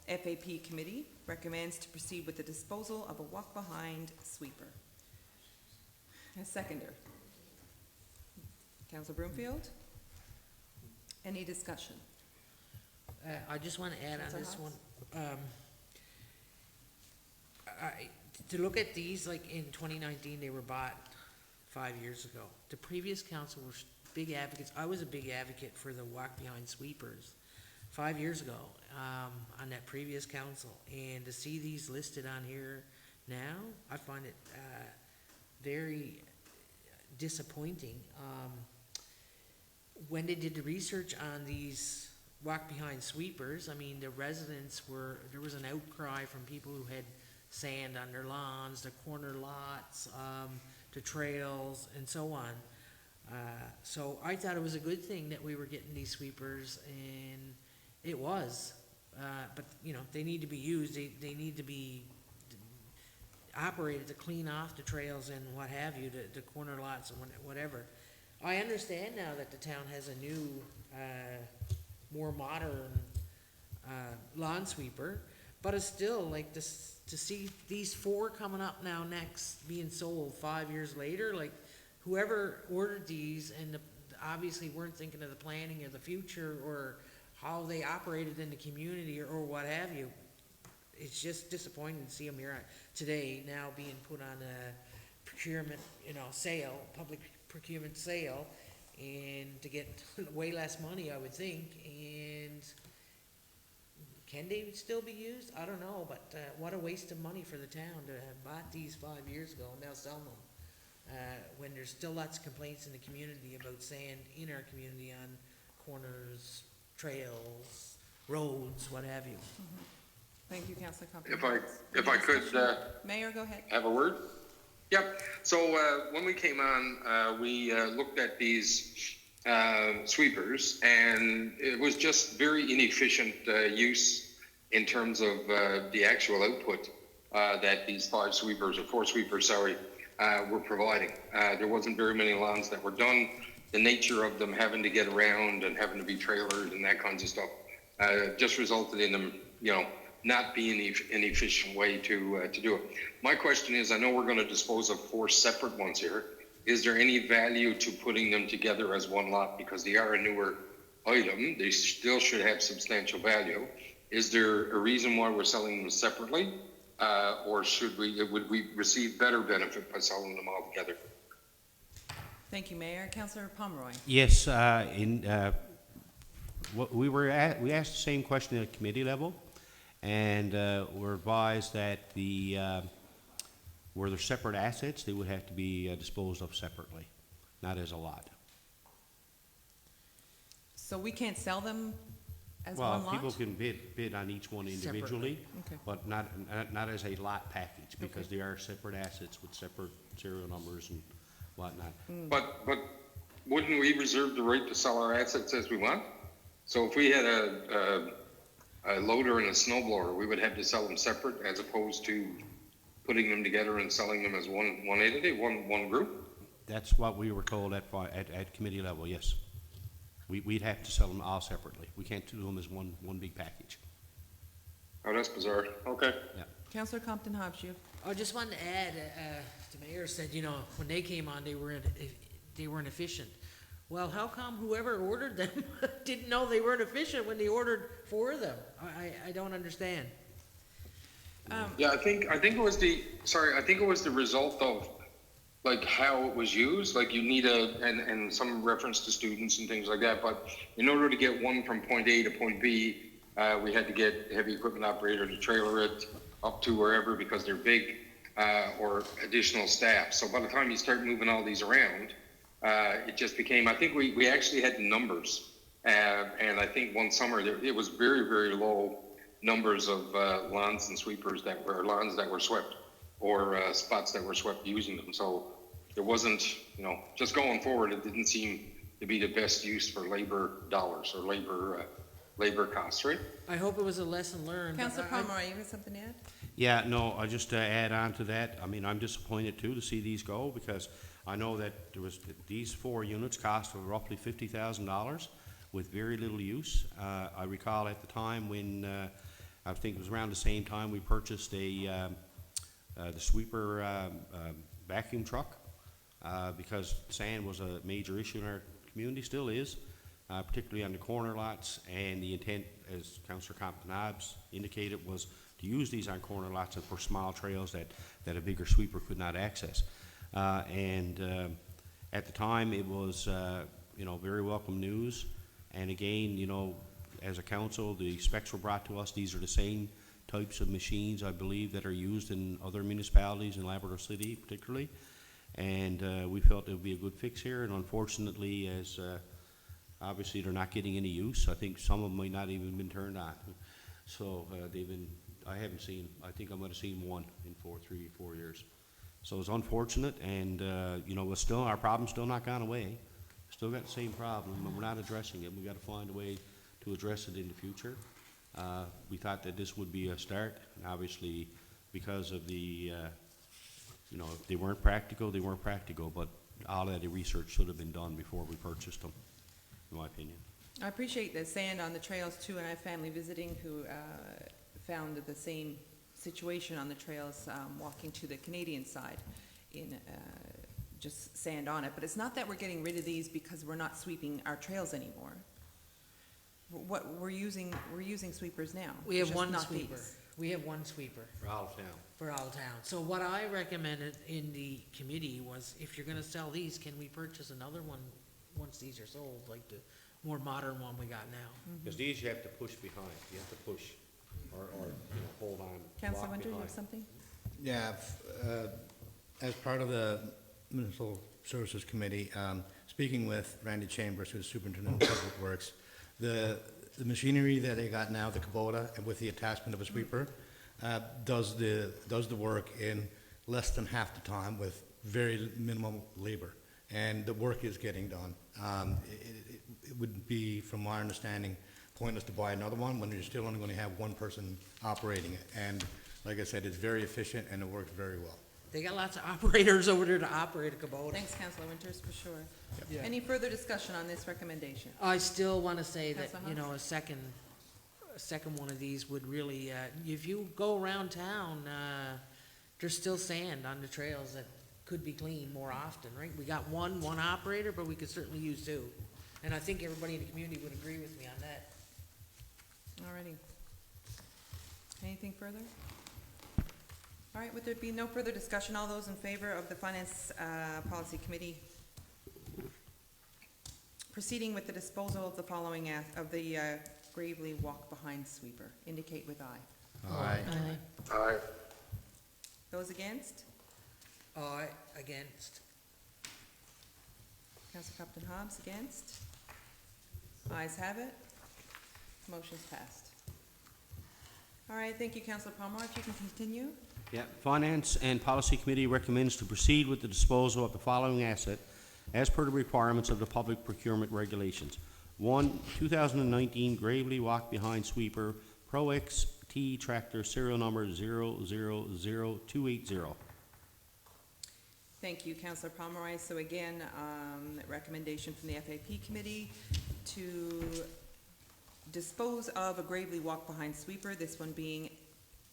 FAP committee recommends to proceed with the disposal of a walk-behind sweeper. A seconder. Councillor Broomfield? Any discussion? I just want to add on Councillor this one. Hawes? To look at these, like in 2019, they were bought 5 years ago. The previous council were big advocates. I was a big advocate for the walk behind sweepers 5 years ago on that previous council. And to see these listed on here now, I find it very disappointing. When they did the research on these walk behind sweepers, I mean, the residents there was an outcry from people who had sand on their lawns, the corner lots, the trails, and so on. So I thought it was a good thing that we were getting these sweepers, and it was. But, you know, they need to be used. They need to be operated to clean off the trails and what have you, the corner lots and whatever. I understand now that the town has a new, more modern lawn sweeper, but it's still like this, to see these 4 coming up now next being sold 5 years later, like whoever ordered these and obviously weren't thinking of the planning of the future or how they operated in the community or what have you. It's just disappointing to see them here today now being put on a procurement, sale, public procurement sale, and to get way less money, I would think. And can they still be used? I don't know, but what a waste of money for the town to have bought these 5 years ago and now sell them. When there's still lots of complaints in the community about sand in our community on corners, trails, roads, what have you. Thank you, Councillor Compton. If I could, Mayor, go ahead. have a word? Yep. So when we came on, we looked at these sweepers, and it was just very inefficient use in terms of the actual output that these 4 sweepers, were providing. There wasn't very many lawns that were done. The nature of them having to get around and having to be trailered and that kinds of stuff just resulted in them, not being an efficient way to do it. My question is, I know we're going to dispose of 4 separate ones here. Is there any value to putting them together as one lot? Because they are a newer item. They still should have substantial value. Is there a reason why we're selling them separately? Or would we receive better benefit by selling them all together? Thank you, Mayor. Councillor Pomeroy. Yes, we asked the same question at committee level, and we're advised that where they're separate assets, they would have to be disposed of separately, not as a lot. So we can't sell them as Well, one lot? people can bid on each one individually, Okay. but not as a lot package, because Okay. they are separate assets with separate serial numbers and whatnot. But wouldn't we reserve the right to sell our assets as we want? So if we had a loader and a snow blower, we would have to sell them separate as opposed to putting them together and selling them as one entity, one group? That's what we were told at committee level, yes. We'd have to sell them all separately. We can't do them as one big package. Oh, that's bizarre. Okay. Yeah. Councillor Compton Hobbs, you. I just wanted to add, the mayor said, when they came on, they weren't efficient. Well, how come whoever ordered them didn't know they weren't efficient when they ordered 4 of them? I don't understand. Yeah, I think it was the result of like how it was used. Like you need and some reference to students and things like that. But in order to get one from point A to point B, we had to get a heavy equipment operator to trailer it up to wherever because they're big, or additional staff. So by the time you start moving all these around, it just became, I think we actually had numbers, and I think one summer it was very, very low numbers of lawns and sweepers lawns that were swept, or spots that were swept using them. So it wasn't, just going forward, it didn't seem to be the best use for labor dollars or labor labor costs, right? I hope it was a lesson learned. but Councillor I- Pomeroy, you have something to add? Yeah, no, I just to add on to that, I mean, I'm disappointed too to see these go, because I know that there was, these 4 units cost roughly $50,000 with very little use. I recall at the time when, I think it was around the same time we purchased the sweeper vacuum truck, because sand was a major issue in our community, still is, particularly on the corner lots, and the intent, as Councillor Compton-Hobbs indicated, was to use these on corner lots and for small trails that a bigger sweeper could not access. At the time, it was, you know, very welcome news, and again, you know, as a council, the specs were brought to us. These are the same types of machines, I believe, that are used in other municipalities in Labrador City particularly, and we felt it would be a good fix here, and unfortunately, as obviously they're not getting any use. I think some of them might not even been turned on. So they've been, I haven't seen, I think I might have seen one in 3, 4 years. So it's unfortunate, and you know, it's still, our problem's still not gone away. Still got the same problem, but we're not addressing it. We got to find a way to address it in the future. We thought that this would be a start, and obviously, because of the, you know, if they weren't practical, they weren't practical, but all of the research should have been done before we purchased them, in my opinion. I appreciate the sand on the trails too, and I have family visiting who found the same situation on the trails, walking to the Canadian side in just sand on it. But it's not that we're getting rid of these because we're not sweeping our trails anymore. What we're using sweepers now. We have just one not sweeper. these. We have one sweeper For all of town. for all town. So what I recommended in the committee was, if you're gonna sell these, can we purchase another one once these are sold, like the more modern one we got now? Because these you have to push behind, you have to push, or, you know, hold on. Councillor walk Winter, you have behind. something? Yeah, as part of the Municipal Services Committee, speaking with Randy Chambers, who's Superintendent of Public Works, the machinery that they got now, the Kubota, and with the attachment of a sweeper, does the work in less than half the time with very minimal labor, and the work is getting done. It would be, from my understanding, pointless to buy another one when you're still only going to have one person operating it. And like I said, it's very efficient and it works very well. They got lots of operators over there to operate a Kubota. Thanks, Councillor Winters, for sure. Yeah. Any further discussion on this recommendation? I still wanna say that, Councilor you know, a second one of these would really, if you go around town, there's still sand on the trails that could be cleaned more often, right? We got one operator, but we could certainly use 2. And I think everybody in the community would agree with me on that. Alrighty. Anything further? All right, would there be no further discussion? All those in favor of the Finance Policy Committee proceeding with the disposal of the following of the Gravely walk-behind sweeper, indicate with aye. Aye. Aye. Those against? Aye, against. Councillor Compton-Hobbs, against? Ayes have it. Motion's passed. All right, thank you, Councillor Palmer. If you can continue. Yeah, Finance and Policy Committee recommends to proceed with the disposal of the following asset as per the requirements of the public procurement regulations. 1, 2019 Gravely Walk-Behind Sweeper Pro XT Tractor, serial number 000280. Thank you, Councillor Pomeroy. So again, recommendation from the FAP Committee to dispose of a Gravely walk-behind sweeper, this one being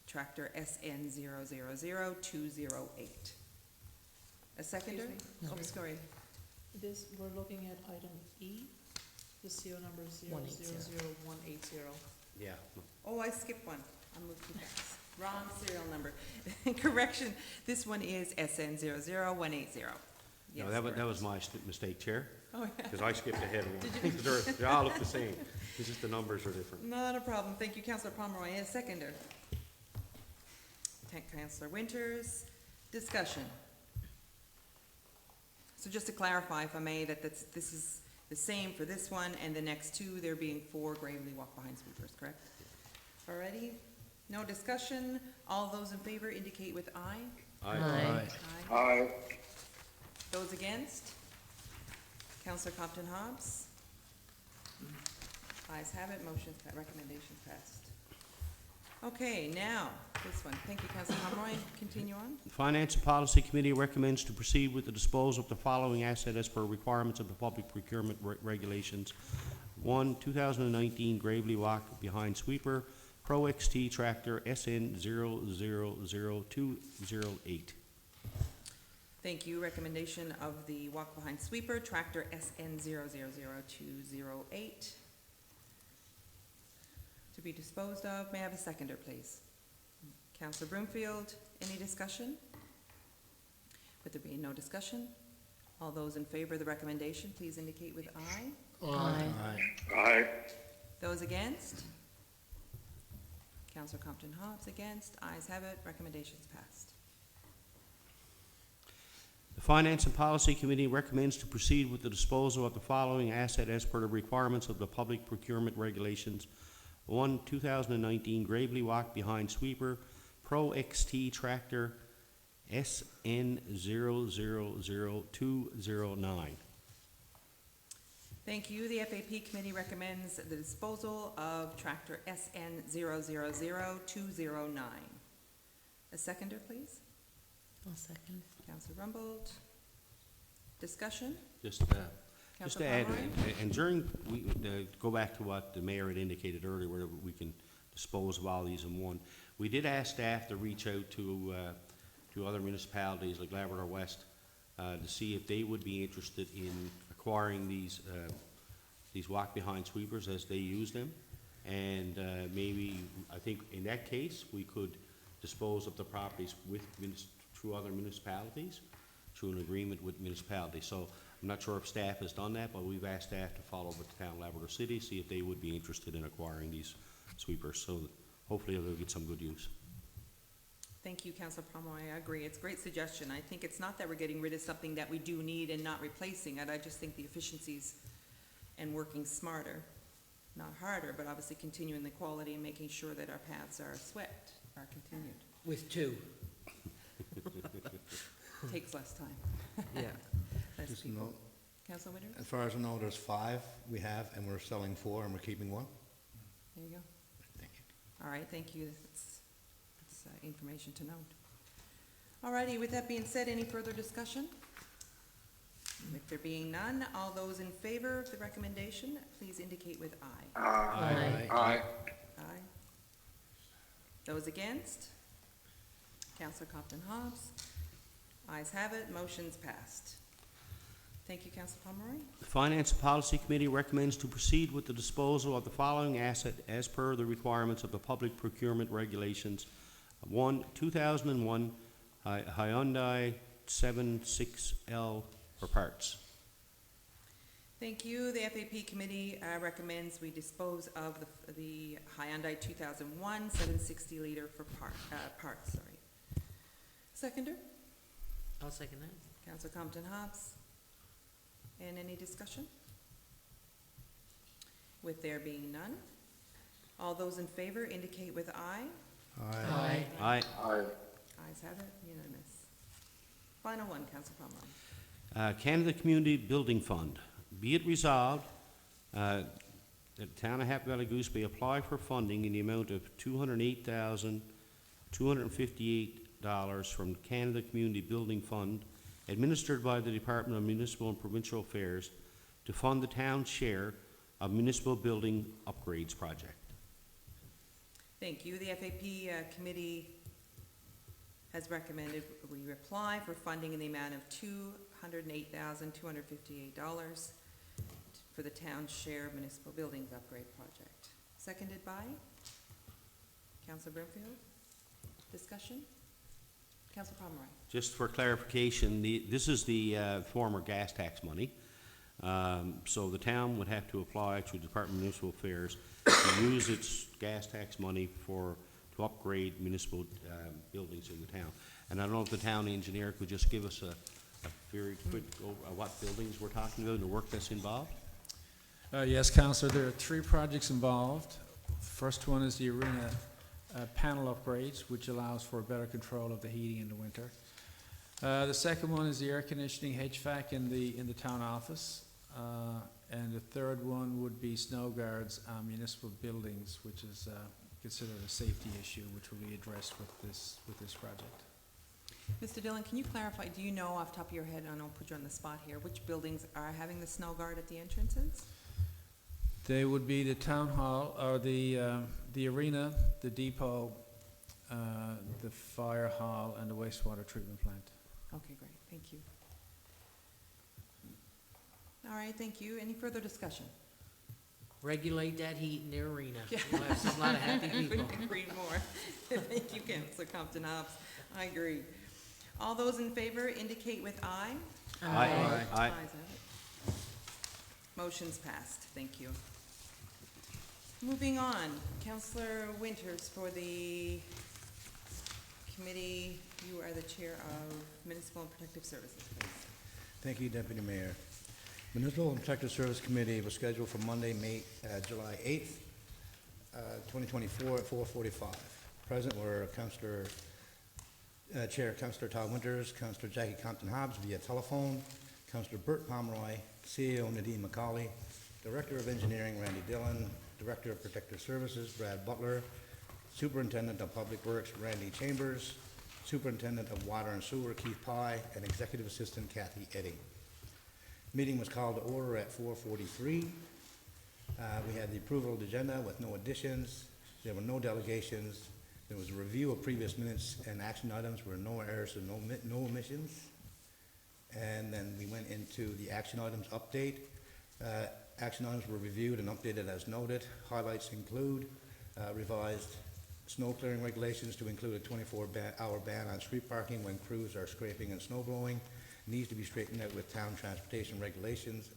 tractor SN 000208. A seconder? Excuse me. Oh, sorry. This, we're looking at item E, the CO number is 000180. Yeah. Oh, I skipped one. I moved too fast. Wrong serial number. Correction, this one is SN 00180. No, Yes, that correct. was my mistake, Chair, Oh, yeah. because I skipped ahead of one. They all look the same, it's just the numbers are different. Not a problem. Thank you, Councillor Pomeroy. A seconder. Thank Councillor Winters. Discussion. So just to clarify, if I may, that this is the same for this one and the next 2, there being 4 Gravely walk-behind sweepers, correct? Alrighty. No discussion. All those in favor indicate with aye. Aye. Aye. Aye. Those against? Councillor Compton-Hobbs. Ayes have it, recommendations passed. Okay, now, this one. Thank you, Councilor Pomeroy. Continue on. The Finance and Policy Committee recommends to proceed with the disposal of the following asset as per requirements of the public procurement regulations. 1, 2019 Gravely Walk Behind Sweeper, Pro XT Tractor SN 000208. Thank you. Recommendation of the walk-behind sweeper, tractor SN 000208, to be disposed of. May I have a seconder, please? Councilor Broomfield, any discussion? With there being no discussion, all those in favor of the recommendation, please indicate with aye. Aye. Aye. Those against? Councilor Compton Hobbs against. Ayes have it. Recommendations passed. The Finance and Policy Committee recommends to proceed with the disposal of the following asset as per the requirements of the public procurement regulations. 1, 2019 Gravely Walk Behind Sweeper, Pro XT Tractor SN 000209. Thank you. The FAP Committee recommends the disposal of tractor SN 000209. A seconder, please. I'll second. Councilor Rumbold. Discussion? Just to Councilor add, Pomeroy? and during, go back to what the mayor had indicated earlier, where we can dispose of all these in one. We did ask staff to reach out to other municipalities like Labrador West to see if they would be interested in acquiring these walk-behind sweepers as they use them. And maybe, I think in that case, we could dispose of the properties through other municipalities, through an agreement with municipalities. So I'm not sure if staff has done that, but we've asked staff to follow with the town of Labrador City, see if they would be interested in acquiring these sweepers. So that hopefully they'll get some good use. Thank you, Councilor Pomeroy. I agree. It's a great suggestion. I think it's not that we're getting rid of something that we do need and not replacing it. I just think the efficiencies and working smarter, not harder, but obviously continuing the quality and making sure that our paths are swept are continued. With two. Takes less time. Yeah. Less Just people. note, Councilor Witter? as far as I know, there's 5 we have, and we're selling 4, and we're keeping 1. There you go. Thank you. All right, thank you. That's information to note. All righty, with that being said, any further discussion? With there being none, all those in favor of the recommendation, please indicate with aye. Aye. Aye. Aye. Those against? Councilor Compton Hobbs. Ayes have it, motion's passed. Thank you, Councilor Pomeroy. The Finance and Policy Committee recommends to proceed with the disposal of the following asset as per the requirements of the public procurement regulations. 1, 2001 Hyundai 76L for parts. Thank you. The FAP Committee recommends we dispose of the Hyundai 2001 760-liter for parts. Sorry. Seconder? I'll second that. Councilor Compton Hobbs. And any discussion? With there being none, all those in favor indicate with aye. Aye. Aye. Aye. Ayes have it, unanimous. Final one, Councilor Pomeroy. Canada Community Building Fund. Be it resolved that the town of Happy Valley Goose Bay apply for funding in the amount of $208,258 from the Canada Community Building Fund, administered by the Department of Municipal and Provincial Affairs, to fund the town's share of municipal building upgrades project. Thank you. The FAP Committee has recommended we apply for funding in the amount of $208,258 for the town's share of municipal buildings upgrade project. Seconded by Councilor Broomfield. Discussion? Councilor Pomeroy. Just for clarification, this is the former gas tax money. So the town would have to apply to the Department of Municipal Affairs to use its gas tax money to upgrade municipal buildings in the town. And I don't know if the town engineer could just give us a very quick what buildings we're talking about and the work that's involved? Yes, Councillor, there are 3 projects involved. First one is the arena panel upgrades, which allows for better control of the heating in the winter. The second one is the air conditioning HVAC in the town office. And the third one would be snow guards on municipal buildings, which is considered a safety issue, which will be addressed with this project. Mr. Dillon, can you clarify, do you know off the top of your head, and I'll put you on the spot here, which buildings are having the snow guard at the entrances? They would be the town hall, or the arena, the depot, the fire hall, and the wastewater treatment plant. Okay, great, thank you. All right, thank you. Any further discussion? Regulate that heat in the arena. Yeah. We'll have a lot of happy people. Couldn't agree more. Thank you, Councillor Compton-Hobbs. I agree. All those in favor indicate with aye. Aye. Aye. Ayes have it. Motion's passed. Thank you. Moving on, Councillor Winters for the committee. You are the chair of Municipal and Protective Services, please. Thank you, Deputy Mayor. Municipal and Protective Service Committee was scheduled for Monday, July 8th, 2024 at 4:45. Present were Chair Councillor Todd Winters, Councillor Jackie Compton-Hobbs via telephone, Councillor Bert Pomeroy, CEO Nadine McCauley, Director of Engineering Randy Dillon, Director of Protective Services Brad Butler, Superintendent of Public Works Randy Chambers, Superintendent of Water and Sewer Keith Pye, and Executive Assistant Kathy Eddy. Meeting was called to order at 4:43. We had the approval of the agenda with no additions. There were no delegations. There was a review of previous minutes and action items were no errors and no omissions. And then we went into the action items update. Action items were reviewed and updated as noted. Highlights include revised snow clearing regulations to include a 24-hour ban on street parking when crews are scraping and snow blowing. Needs to be straightened out with town transportation regulations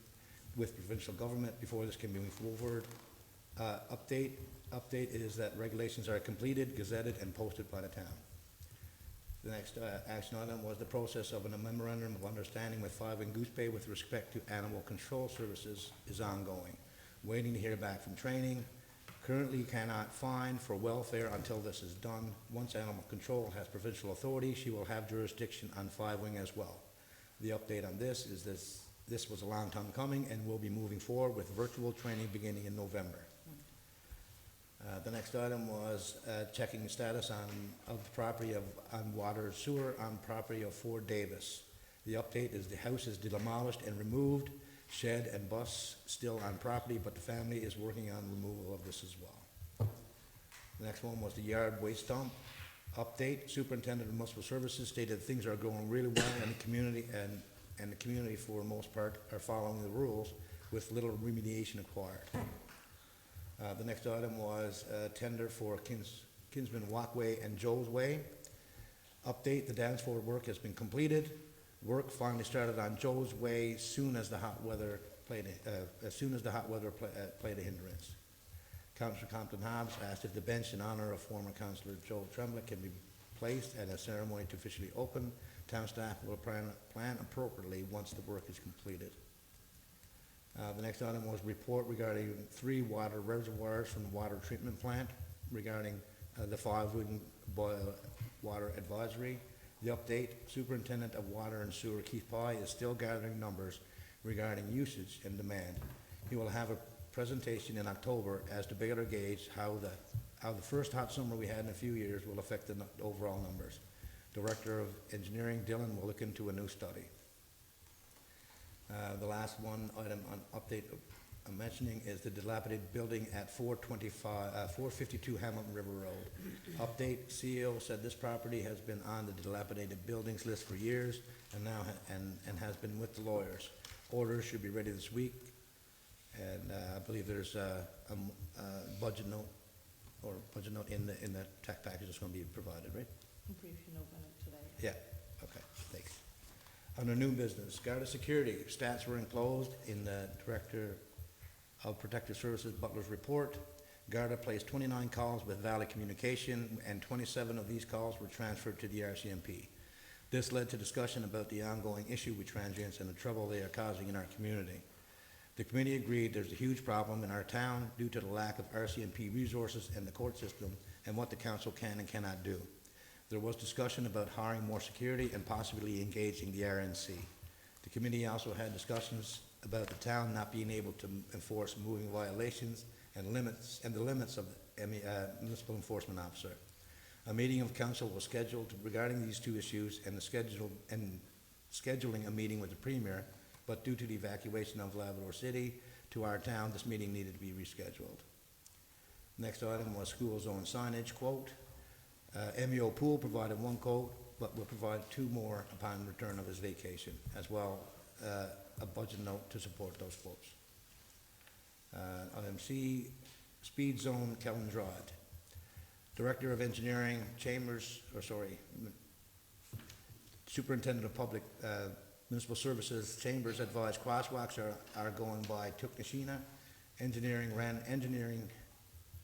with provincial government before this can be moved forward. Update is that regulations are completed, gazetted, and posted by the town. The next action item was the process of a memorandum of understanding with 5 and Goose Bay with respect to animal control services is ongoing. Waiting to hear back from training. Currently cannot fine for welfare until this is done. Once animal control has provincial authority, she will have jurisdiction on 5-wing as well. The update on this is this was a long time coming and will be moving forward with virtual training beginning in November. The next item was checking the status of the property on water and sewer on property of Ford Davis. The update is the house is demolished and removed, shed and bus still on property, but the family is working on removal of this as well. The next one was the yard waste dump. Update, Superintendent of Municipal Services stated things are going really well in the community and the community for the most part are following the rules with little remediation required. The next item was tender for Kinsman Walkway and Joe's Way. Update, the dance floor work has been completed. Work finally started on Joe's Way soon as the hot weather played a hindrance. Councillor Compton-Hobbs asked if the bench in honor of former Councillor Joe Tremblay can be placed at a ceremony to officially open. Town staff will plan appropriately once the work is completed. The next item was report regarding 3 water reservoirs from the water treatment plant regarding the 5-wing boil water advisory. The update, Superintendent of Water and Sewer Keith Pye is still gathering numbers regarding usage and demand. He will have a presentation in October as to better gauge how the first hot summer we had in a few years will affect the overall numbers. Director of Engineering Dillon will look into a new study. The last one item on update I'm mentioning is the dilapidated building at 452 Hamilton River Road. Update, CEO said this property has been on the dilapidated buildings list for years and now and has been with the lawyers. Orders should be ready this week. And I believe there's a budget note in the tech package that's going to be provided, right? I'm pretty sure you know about it today. Yeah. Okay. Thanks. Under new business, Garda Security stats were enclosed in the Director of Protective Services Butler's report. Garda placed 29 calls with Valley Communication, and 27 of these calls were transferred to the RCMP. This led to discussion about the ongoing issue with transients and the trouble they are causing in our community. The committee agreed there's a huge problem in our town due to the lack of RCMP resources and the court system and what the council can and cannot do. There was discussion about hiring more security and possibly engaging the RNC. The committee also had discussions about the town not being able to enforce moving violations and the limits of the municipal enforcement officer. A meeting of council was scheduled regarding these two issues and scheduling a meeting with the premier, but due to the evacuation of Labrador City to our town, this meeting needed to be rescheduled. Next item was school zone signage quote. MEO Pool provided one quote, but will provide two more upon return of his vacation, as well a budget note to support those quotes. Item C, speed zone Kellen Drive. Director of Engineering Superintendent of Public Municipal Services Chambers advised crosswalks are going by Tuknashina. Engineering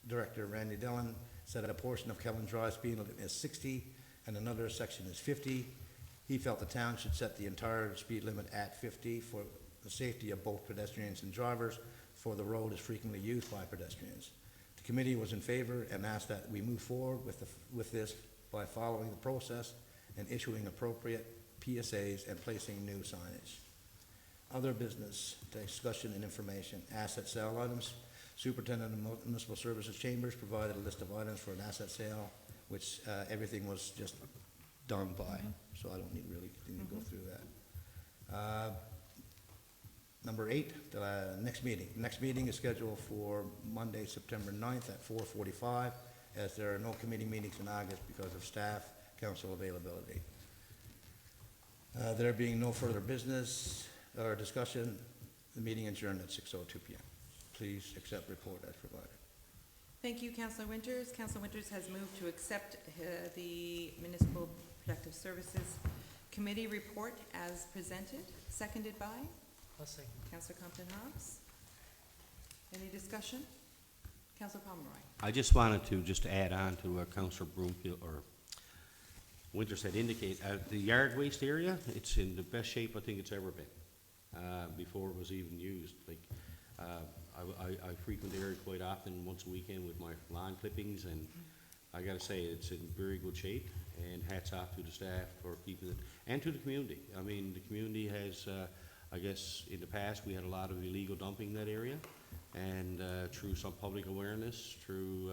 Director Randy Dillon said that a portion of Kellen Drive speed limit is 60 and another section is 50. He felt the town should set the entire speed limit at 50 for the safety of both pedestrians and drivers, for the road is frequently used by pedestrians. The committee was in favor and asked that we move forward with this by following the process and issuing appropriate PSAs and placing new signage. Other business, discussion and information, asset sale items. Superintendent of Municipal Services Chambers provided a list of items for an asset sale, which everything was just done by, so I don't need really continue to go through that. Number 8, the next meeting. Next meeting is scheduled for Monday, September 9th at 4:45, as there are no committee meetings in August because of staff council availability. There being no further business or discussion, the meeting adjourned at 6:02 p.m. Please accept report as provided. Thank you, Councillor Winters. Councillor Winters has moved to accept the Municipal Protective Services Committee report as presented, seconded by I'll second. Councillor Compton-Hobbs. Any discussion? Councillor Pomeroy. I just wanted to add on to what Councillor Broomfield or Winters had indicated. The yard waste area, it's in the best shape I think it's ever been, before it was even used. Like, I frequent the area quite often, once a weekend with my lawn clippings, and I gotta say, it's in very good shape, and hats off to the staff for keeping it, and to the community. I mean, the community has, I guess, in the past, we had a lot of illegal dumping in that area, and through some public awareness, through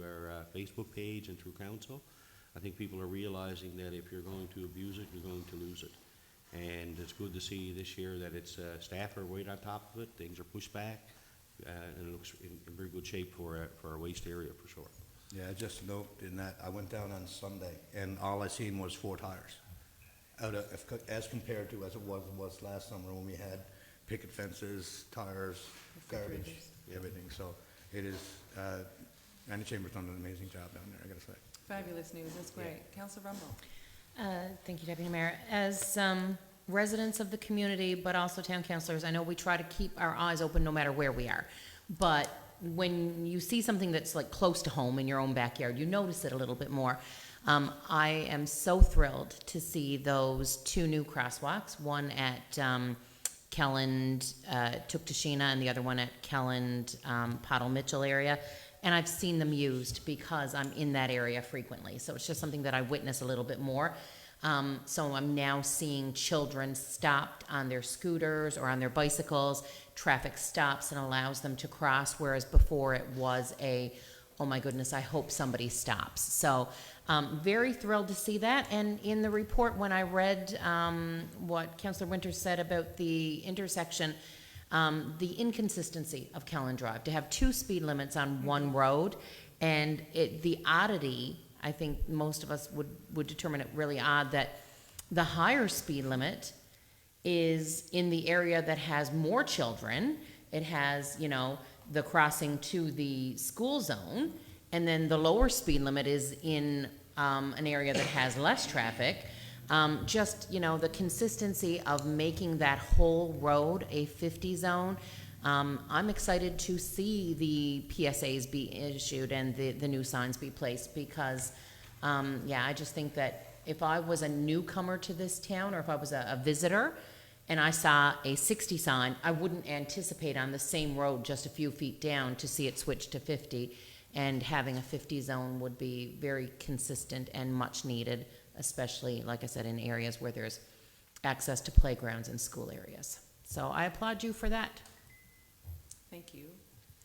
our Facebook page and through council, I think people are realizing that if you're going to abuse it, you're going to lose it. And it's good to see this year that it's staff are right on top of it, things are pushed back, and it looks in very good shape for our waste area for sure. Yeah, just note in that, I went down on Sunday, and all I seen was 4 tires. As compared to as it was last summer when we had picket fences, tires, garbage, everything. So it is, Randy Chambers done an amazing job down there, I gotta say. Fabulous news, that's great. Councillor Rumble. Thank you, Deputy Mayor. As residents of the community, but also town councilors, I know we try to keep our eyes open no matter where we are. But when you see something that's like close to home in your own backyard, you notice it a little bit more. I am so thrilled to see those 2 new crosswalks, one at Kelland, Tuktoshina, and the other one at Kelland, Pottle Mitchell area. And I've seen them used because I'm in that area frequently. So it's just something that I witness a little bit more. So I'm now seeing children stopped on their scooters or on their bicycles. Traffic stops and allows them to cross, whereas before it was oh my goodness, I hope somebody stops. So very thrilled to see that. And in the report, when I read what Councillor Winters said about the intersection, the inconsistency of Kellen Drive, to have 2 speed limits on one road, and the oddity, I think most of us would determine it really odd that the higher speed limit is in the area that has more children. It has, you know, the crossing to the school zone, and then the lower speed limit is in an area that has less traffic. Just, you know, the consistency of making that whole road a 50 zone. I'm excited to see the PSAs be issued and the new signs be placed because, yeah, I just think that if I was a newcomer to this town or if I was a visitor and I saw a 60 sign, I wouldn't anticipate on the same road just a few feet down to see it switch to 50. And having a 50 zone would be very consistent and much needed, especially, like I said, in areas where there's access to playgrounds and school areas. So I applaud you for that. Thank you.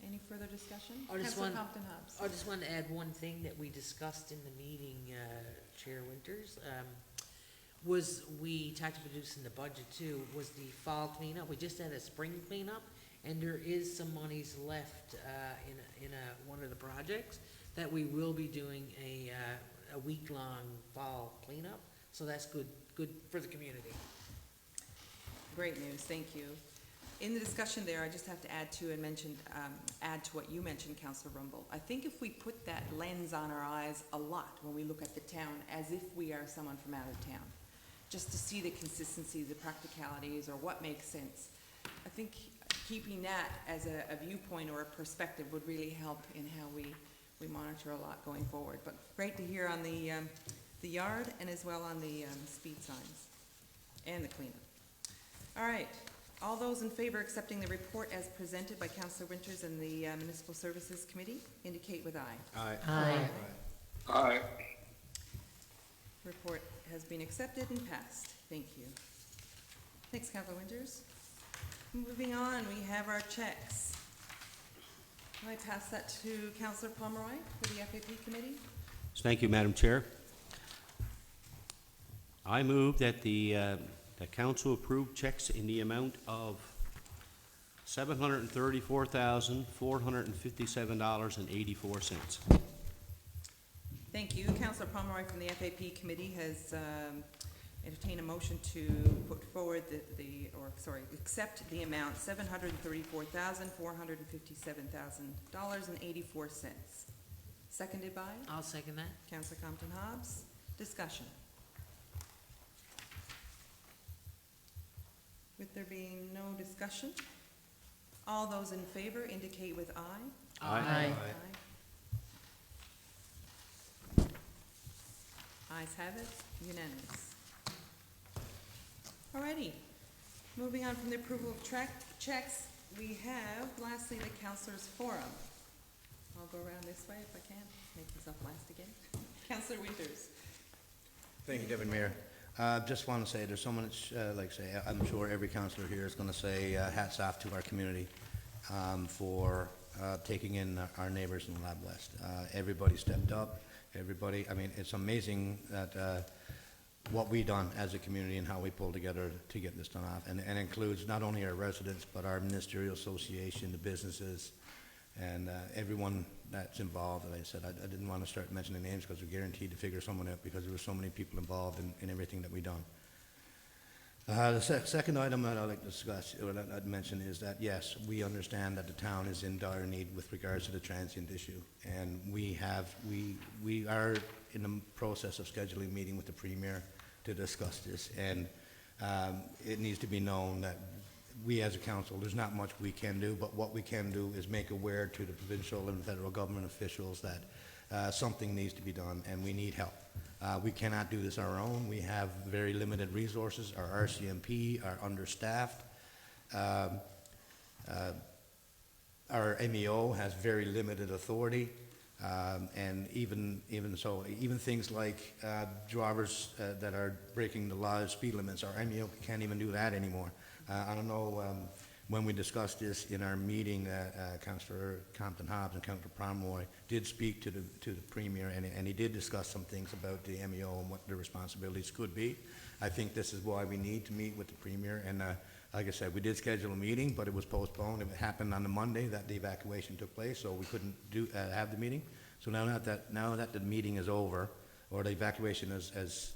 Any further discussion? I just Councillor want- Compton Hobbs. I just wanted to add one thing that we discussed in the meeting, Chair Winters, was we talked about this in the budget too, was the fall cleanup. We just had a spring cleanup, and there is some monies left, in one of the projects that we will be doing a week-long fall cleanup. So that's good for the community. Great news, thank you. In the discussion there, I just have to add to and mention, add to what you mentioned, Councillor Rumble. I think if we put that lens on our eyes a lot when we look at the town as if we are someone from out of town, just to see the consistency, the practicalities, or what makes sense, I think keeping that as a viewpoint or a perspective would really help in how we monitor a lot going forward. But great to hear on the yard and as well on the speed signs and the cleanup. All right. All those in favor of accepting the report as presented by Councillor Winters and the Municipal Services Committee indicate with aye. Aye. Aye. Report has been accepted and passed. Thank you. Thanks, Councillor Winters. Moving on, we have our checks. Can I pass that to Councillor Pomeroy for the FAP Committee? Thank you, Madam Chair. I move that the council approve checks in the amount of $734,457.84. Thank you. Councillor Pomeroy from the FAP Committee has entertained a motion to put forward accept the amount $734,457.84. Seconded by I'll second that. Councillor Compton Hobbs. Discussion. With there being no discussion, all those in favor indicate with aye. Aye. Ayes have it, unanimous. Alrighty, moving on from the approval of checks, we have lastly the Councilors Forum. I'll go around this way if I can, make myself last again. Councillor Winters. Thank you, Deputy Mayor. Just want to say, there's so much, I'm sure every councillor here is going to say hats off to our community for taking in our neighbors in Lab West. Everybody stepped up. Everybody, I mean, it's amazing that what we done as a community and how we pulled together to get this done off. And includes not only our residents, but our ministerial association, the businesses, and everyone that's involved. Like I said, I didn't want to start mentioning names because we're guaranteed to figure someone out because there were so many people involved in everything that we done. The second item that I'd like to discuss, or that I'd mention, is that yes, we understand that the town is in dire need with regards to the transient issue, and we are in the process of scheduling a meeting with the Premier to discuss this, and it needs to be known that we as a council, there's not much we can do, but what we can do is make aware to the provincial and federal government officials that something needs to be done and we need help. We cannot do this on our own. We have very limited resources. Our RCMP are understaffed. Our MEO has very limited authority. And even things like drivers that are breaking the law of speed limits, our MEO can't even do that anymore. I don't know, when we discussed this in our meeting, Councillor Compton Hobbs and Councillor Pomeroy did speak to the Premier, and he did discuss some things about the MEO and what their responsibilities could be. I think this is why we need to meet with the Premier, and like I said, we did schedule a meeting, but it was postponed. It happened on the Monday that the evacuation took place, so we couldn't have the meeting. So now that the meeting is over, or the evacuation is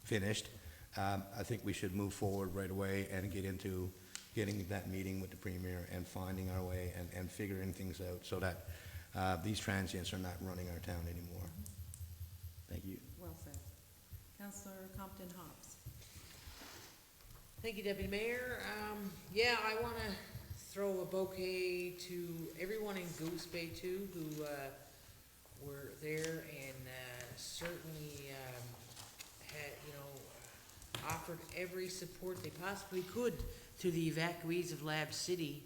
finished, I think we should move forward right away and get into getting that meeting with the Premier and finding our way and figuring things out so that these transients are not running our town anymore. Thank you. Well said. Councillor Compton Hobbs. Thank you, Deputy Mayor. Yeah, I want to throw a bouquet to everyone in Goose Bay too, who were there and certainly had, offered every support they possibly could to the evacuees of Lab City.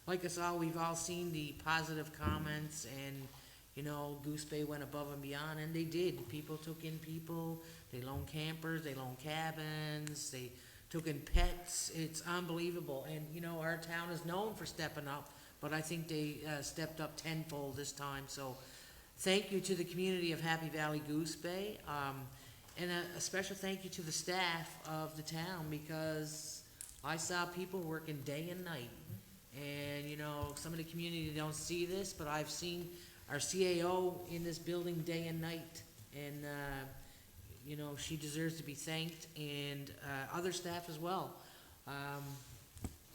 Like us all, we've all seen the positive comments, and Goose Bay went above and beyond, and they did. People took in people. They loaned campers. They loaned cabins. They took in pets. It's unbelievable. And, you know, our town is known for stepping up, but I think they stepped up tenfold this time. So thank you to the community of Happy Valley Goose Bay. And a special thank you to the staff of the town, because I saw people working day and night. And, you know, some of the community don't see this, but I've seen our CAO in this building day and night. And, you know, she deserves to be thanked, and other staff as well.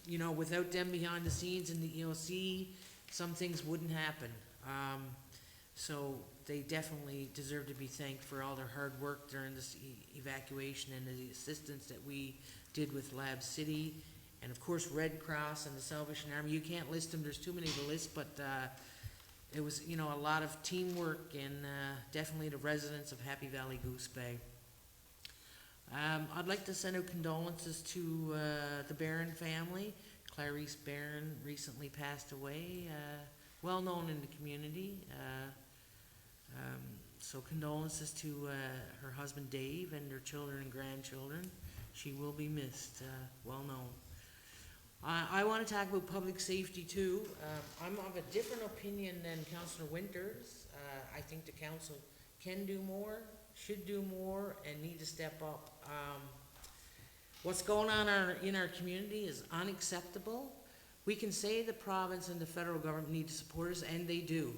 You know, without them behind the scenes and the EOC, some things wouldn't happen. So they definitely deserve to be thanked for all their hard work during this evacuation and the assistance that we did with Lab City. And of course, Red Cross and the Salvation Army. You can't list them, there's too many to list, but it was, you know, a lot of teamwork, and definitely the residents of Happy Valley Goose Bay. I'd like to send out condolences to the Barron family. Clarice Barron recently passed away, well known in the community. So condolences to her husband Dave and their children and grandchildren. She will be missed, well known. I want to talk about public safety too. I'm of a different opinion than Councillor Winters. I think the council can do more, should do more, and need to step up. What's going on in our community is unacceptable. We can say the province and the federal government need to support us, and they do.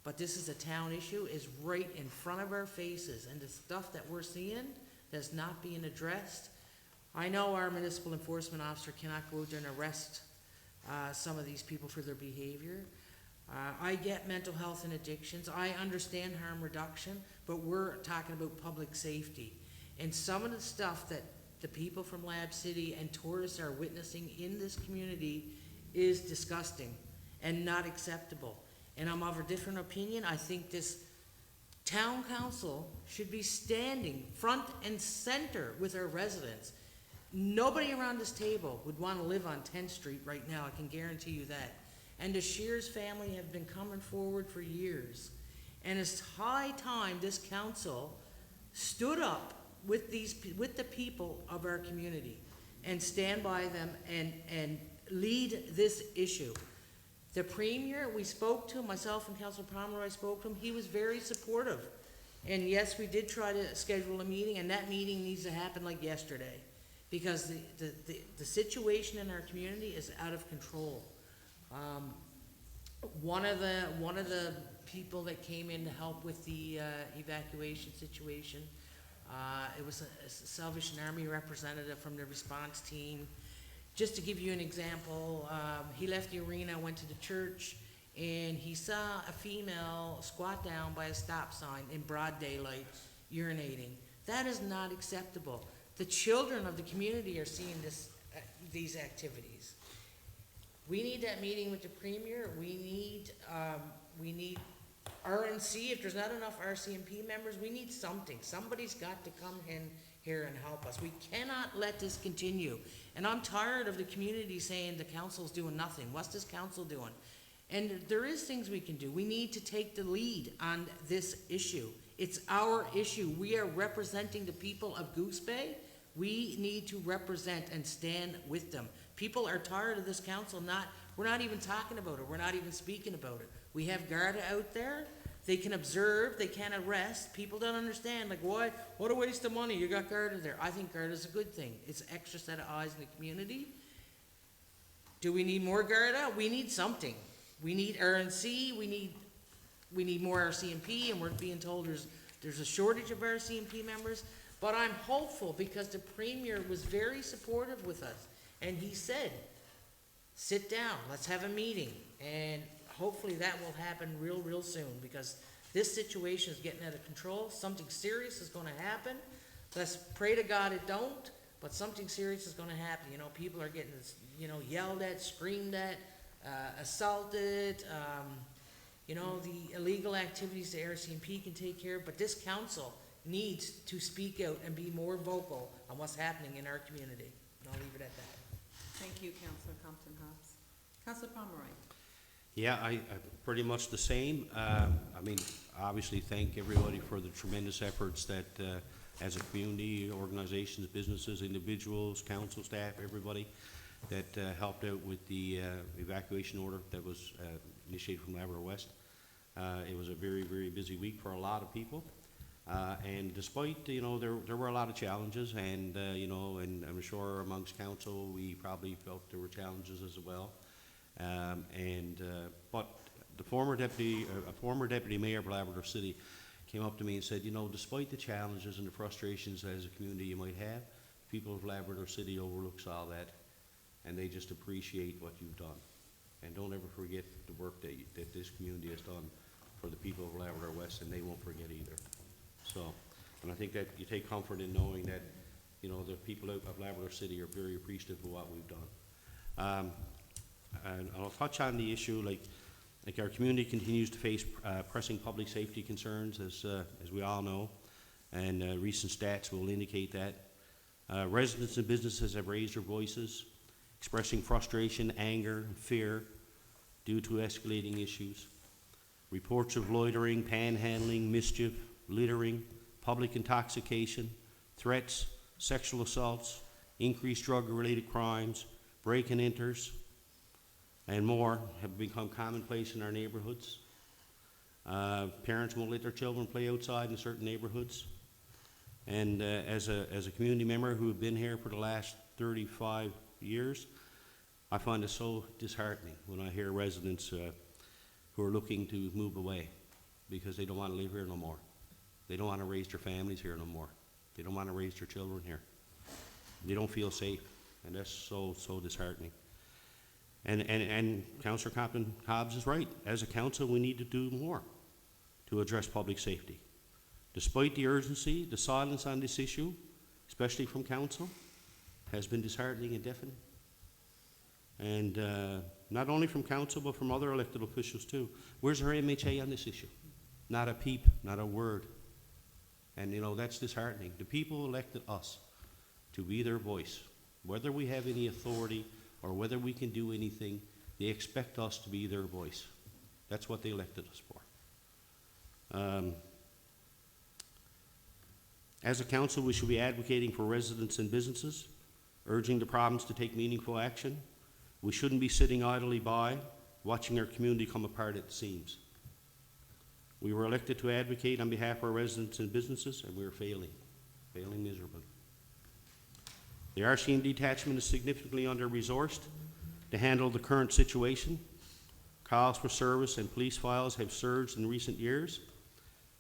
But this is a town issue, is right in front of our faces, and the stuff that we're seeing that's not being addressed. I know our municipal enforcement officer cannot go out there and arrest some of these people for their behavior. I get mental health and addictions. I understand harm reduction, but we're talking about public safety. And some of the stuff that the people from Lab City and tourists are witnessing in this community is disgusting and not acceptable. And I'm of a different opinion. I think this town council should be standing front and center with our residents. Nobody around this table would want to live on 10th Street right now, I can guarantee you that. And the Shears family have been coming forward for years. And it's high time this council stood up with the people of our community and stand by them and lead this issue. The Premier, we spoke to him, myself and Councillor Pomeroy spoke to him, he was very supportive. And yes, we did try to schedule a meeting, and that meeting needs to happen like yesterday, because the situation in our community is out of control. One of the people that came in to help with the evacuation situation, it was a Salvation Army representative from the response team. Just to give you an example, he left the arena, went to the church, and he saw a female squat down by a stop sign in broad daylight, urinating. That is not acceptable. The children of the community are seeing these activities. We need that meeting with the Premier. We need RNC. If there's not enough RCMP members, we need something. Somebody's got to come in here and help us. We cannot let this continue. And I'm tired of the community saying the council's doing nothing. What's this council doing? And there is things we can do. We need to take the lead on this issue. It's our issue. We are representing the people of Goose Bay. We need to represent and stand with them. People are tired of this council we're not even talking about it. We're not even speaking about it. We have Garda out there. They can observe, they can't arrest. People don't understand, like, what a waste of money, you got Garda there. I think Garda's a good thing. It's an extra set of eyes in the community. Do we need more Garda? We need something. We need RNC, we need more RCMP, and we're being told there's a shortage of RCMP members. But I'm hopeful, because the Premier was very supportive with us, and he said, sit down, let's have a meeting. And hopefully that will happen real soon, because this situation is getting out of control. Something serious is going to happen. Let's pray to God it don't, but something serious is going to happen. You know, people are getting, yelled at, screamed at, assaulted. You know, the illegal activities the RCMP can take care of, but this council needs to speak out and be more vocal on what's happening in our community. And I'll leave it at that. Thank you, Councillor Compton-Hobbs. Councillor Pomeroy. Yeah, I pretty much the same. I mean, obviously thank everybody for the tremendous efforts that as a community, organizations, businesses, individuals, council staff, everybody that helped out with the evacuation order that was initiated from Labrador West. It was a very, very busy week for a lot of people. And despite, there were a lot of challenges, and, and I'm sure amongst council, we probably felt there were challenges as well. But the former deputy mayor of Labrador City came up to me and said, despite the challenges and the frustrations as a community you might have, people of Labrador City overlooks all that, and they just appreciate what you've done. And don't ever forget the work that this community has done for the people of Labrador West, and they won't forget either. So, and I think that you take comfort in knowing that, the people of Labrador City are very appreciative of what we've done. And I'll touch on the issue, like our community continues to face pressing public safety concerns, as we all know, and recent stats will indicate that. Residents and businesses have raised their voices, expressing frustration, anger, and fear due to escalating issues. Reports of loitering, panhandling, mischief, littering, public intoxication, threats, sexual assaults, increased drug-related crimes, break-and-enters, and more have become commonplace in our neighborhoods. Parents won't let their children play outside in certain neighborhoods. And as a community member who have been here for the last 35 years, I find it so disheartening when I hear residents who are looking to move away because they don't want to live here no more. They don't want to raise their families here no more. They don't want to raise their children here. They don't feel safe, and that's so disheartening. And Councillor Hobbs is right. As a council, we need to do more to address public safety. Despite the urgency, the silence on this issue, especially from council, has been disheartening and deafening. And not only from council, but from other elected officials too. Where's our MHA on this issue? Not a peep, not a word. And that's disheartening. The people elected us to be their voice. Whether we have any authority or whether we can do anything, they expect us to be their voice. That's what they elected us for. As a council, we should be advocating for residents and businesses, urging the province to take meaningful action. We shouldn't be sitting idly by, watching our community come apart at the seams. We were elected to advocate on behalf of our residents and businesses, and we are failing miserably. The RCMP detachment is significantly under-resourced to handle the current situation. Calls for service and police files have surged in recent years,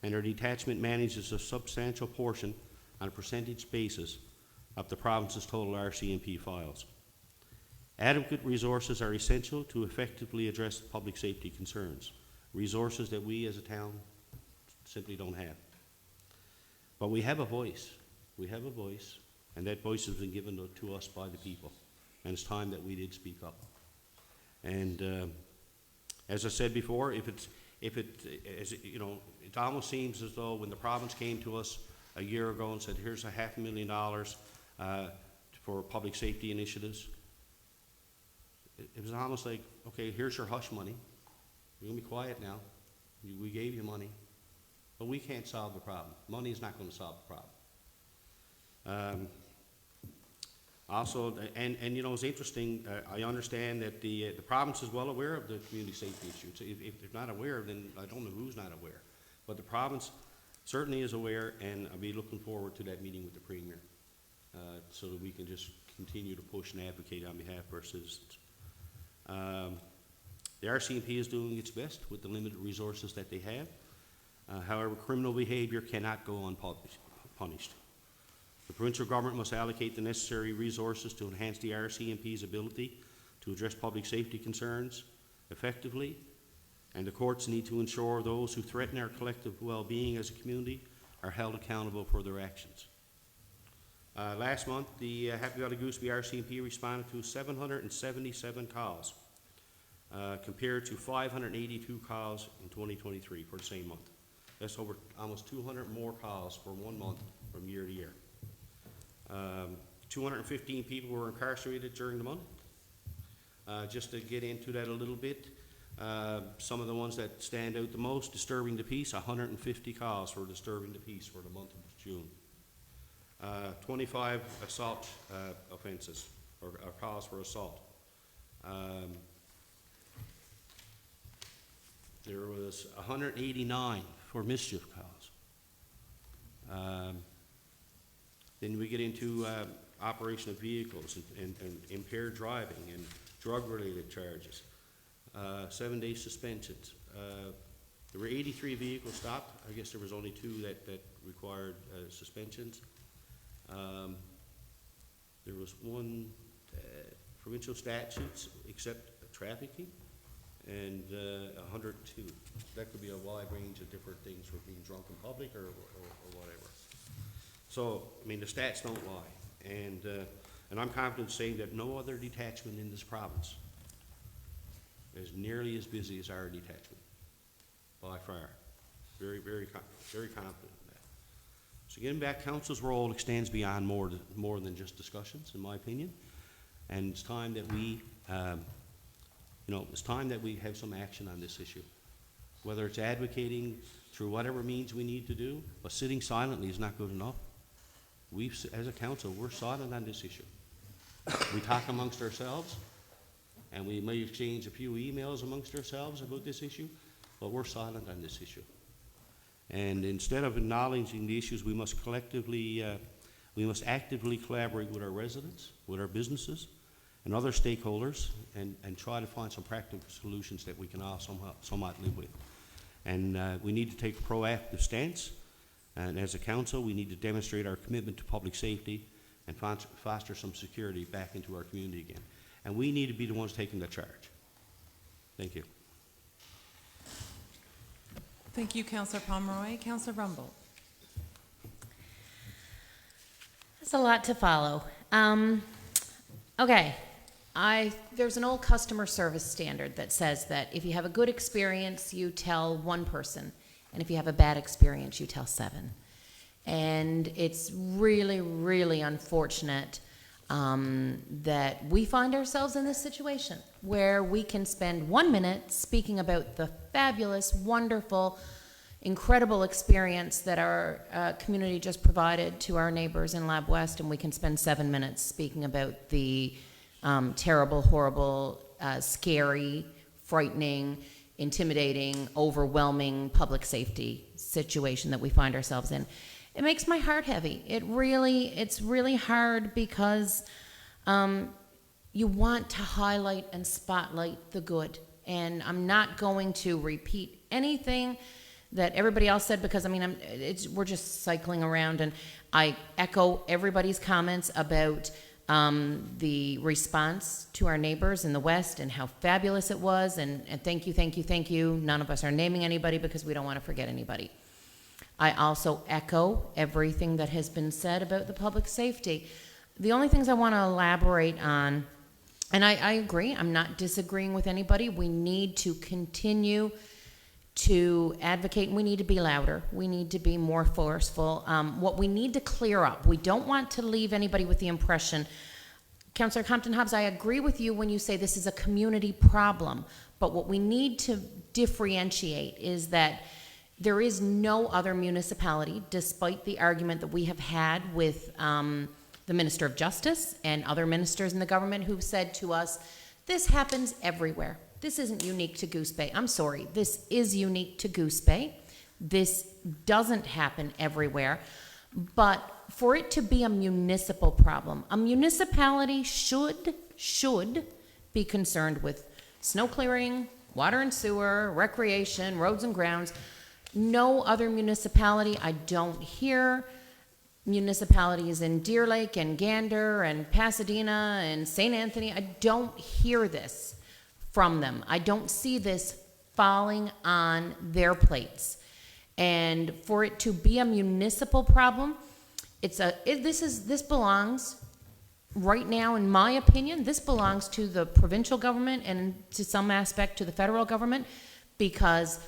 and our detachment manages a substantial portion on a percentage basis of the province's total RCMP files. Adequate resources are essential to effectively address public safety concerns, resources that we as a town simply don't have. But we have a voice. We have a voice, and that voice has been given to us by the people, and it's time that we did speak up. And as I said before, it almost seems as though when the province came to us a year ago and said, here's $500,000 for public safety initiatives, it was almost like, okay, here's your hush money. You're going to be quiet now. We gave you money. But we can't solve the problem. Money is not going to solve the problem. Also, and it's interesting, I understand that the province is well aware of the community safety issues. If they're not aware, then I don't know who's not aware. But the province certainly is aware, and I'll be looking forward to that meeting with the Premier so that we can just continue to push and advocate on behalf of our citizens. The RCMP is doing its best with the limited resources that they have. However, criminal behavior cannot go unpunished. The provincial government must allocate the necessary resources to enhance the RCMP's ability to address public safety concerns effectively, and the courts need to ensure those who threaten our collective well-being as a community are held accountable for their actions. Last month, the Happy Valley Goose RCMP responded to 777 calls, compared to 582 calls in 2023 for the same month. That's over almost 200 more calls for 1 month from year to year. 215 people were incarcerated during the month. Just to get into that a little bit, some of the ones that stand out the most: disturbing the peace, 150 calls for disturbing the peace for the month of June. 25 assault offenses, or calls for assault. There was 189 for mischief calls. Then we get into operation of vehicles and impaired driving and drug-related charges, 7-day suspensions. There were 83 vehicles stopped. I guess there was only 2 that required suspensions. There was 1 provincial statutes except trafficking, and 102. That could be a wide range of different things for being drunk in public or whatever. So, I mean, the stats don't lie, and I'm confident saying that no other detachment in this province is nearly as busy as our detachment, by far. Very confident in that. So getting back, council's role extends beyond more than just discussions, in my opinion, and it's time that we, it's time that we have some action on this issue. Whether it's advocating through whatever means we need to do, but sitting silently is not good enough. As a council, we're silent on this issue. We talk amongst ourselves, and we may exchange a few emails amongst ourselves about this issue, but we're silent on this issue. And instead of acknowledging the issues, we must actively collaborate with our residents, with our businesses, and other stakeholders, and try to find some practical solutions that we can all somewhat live with. And we need to take a proactive stance, and as a council, we need to demonstrate our commitment to public safety and foster some security back into our community again. And we need to be the ones taking the charge. Thank you. Thank you, Councillor Pomeroy. Councillor Rumble. That's a lot to follow. Okay, there's an old customer service standard that says that if you have a good experience, you tell 1 person, and if you have a bad experience, you tell 7. And it's really, really unfortunate that we find ourselves in this situation where we can spend 1 minute speaking about the fabulous, wonderful, incredible experience that our community just provided to our neighbors in Lab West, and we can spend 7 minutes speaking about the terrible, horrible, scary, frightening, intimidating, overwhelming public safety situation that we find ourselves in. It makes my heart heavy. It's really hard because you want to highlight and spotlight the good. And I'm not going to repeat anything that everybody else said because, I mean, we're just cycling around, and I echo everybody's comments about the response to our neighbors in the West and how fabulous it was, and thank you. None of us are naming anybody because we don't want to forget anybody. I also echo everything that has been said about the public safety. The only things I want to elaborate on, and I agree, I'm not disagreeing with anybody, we need to continue to advocate, and we need to be louder. We need to be more forceful. What we need to clear up, we don't want to leave anybody with the impression, Councillor Compton-Hobbs, I agree with you when you say this is a community problem, but what we need to differentiate is that there is no other municipality, despite the argument that we have had with the Minister of Justice and other ministers in the government who've said to us, this happens everywhere. This isn't unique to Goose Bay. I'm sorry, this is unique to Goose Bay. This doesn't happen everywhere. But for it to be a municipal problem, a municipality should be concerned with snow clearing, water and sewer, recreation, roads and grounds. No other municipality, I don't hear municipalities in Deer Lake and Gander and Pasadena and St. Anthony, I don't hear this from them. I don't see this falling on their plates. And for it to be a municipal problem, this belongs right now, in my opinion, this belongs to the provincial government and to some aspect to the federal government, because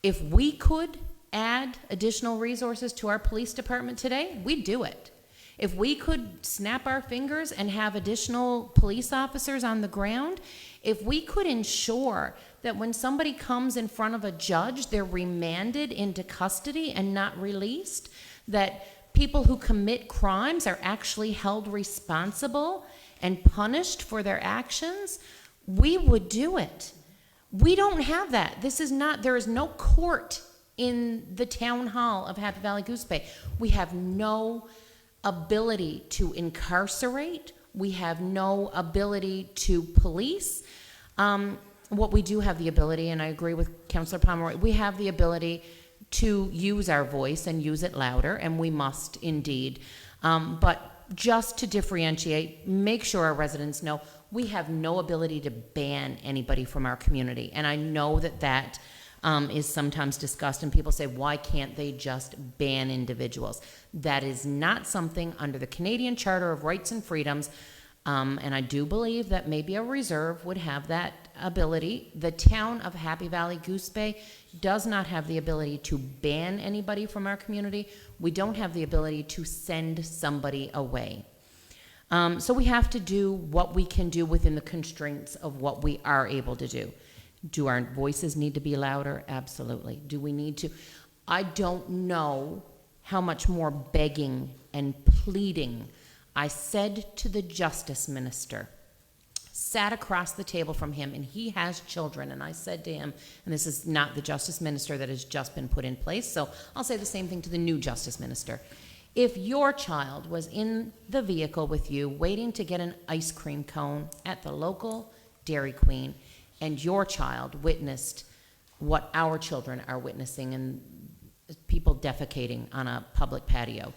if we could add additional resources to our police department today, we'd do it. If we could snap our fingers and have additional police officers on the ground, if we could ensure that when somebody comes in front of a judge, they're remanded into custody and not released, that people who commit crimes are actually held responsible and punished for their actions, we would do it. We don't have that. There is no court in the town hall of Happy Valley Goose Bay. We have no ability to incarcerate. We have no ability to police. What we do have the ability, and I agree with Councillor Pomeroy, we have the ability to use our voice and use it louder, and we must indeed. But just to differentiate, make sure our residents know we have no ability to ban anybody from our community. And I know that is sometimes discussed, and people say, why can't they just ban individuals? That is not something under the Canadian Charter of Rights and Freedoms, and I do believe that maybe a reserve would have that ability. The town of Happy Valley Goose Bay does not have the ability to ban anybody from our community. We don't have the ability to send somebody away. So we have to do what we can do within the constraints of what we are able to do. Do our voices need to be louder? Absolutely. Do we need to? I don't know how much more begging and pleading. I said to the Justice Minister, sat across the table from him, and he has children, and I said to him, and this is not the Justice Minister that has just been put in place, so I'll say the same thing to the new Justice Minister. If your child was in the vehicle with you waiting to get an ice cream cone at the local Dairy Queen, and your child witnessed what our children are witnessing and people defecating on a public patio,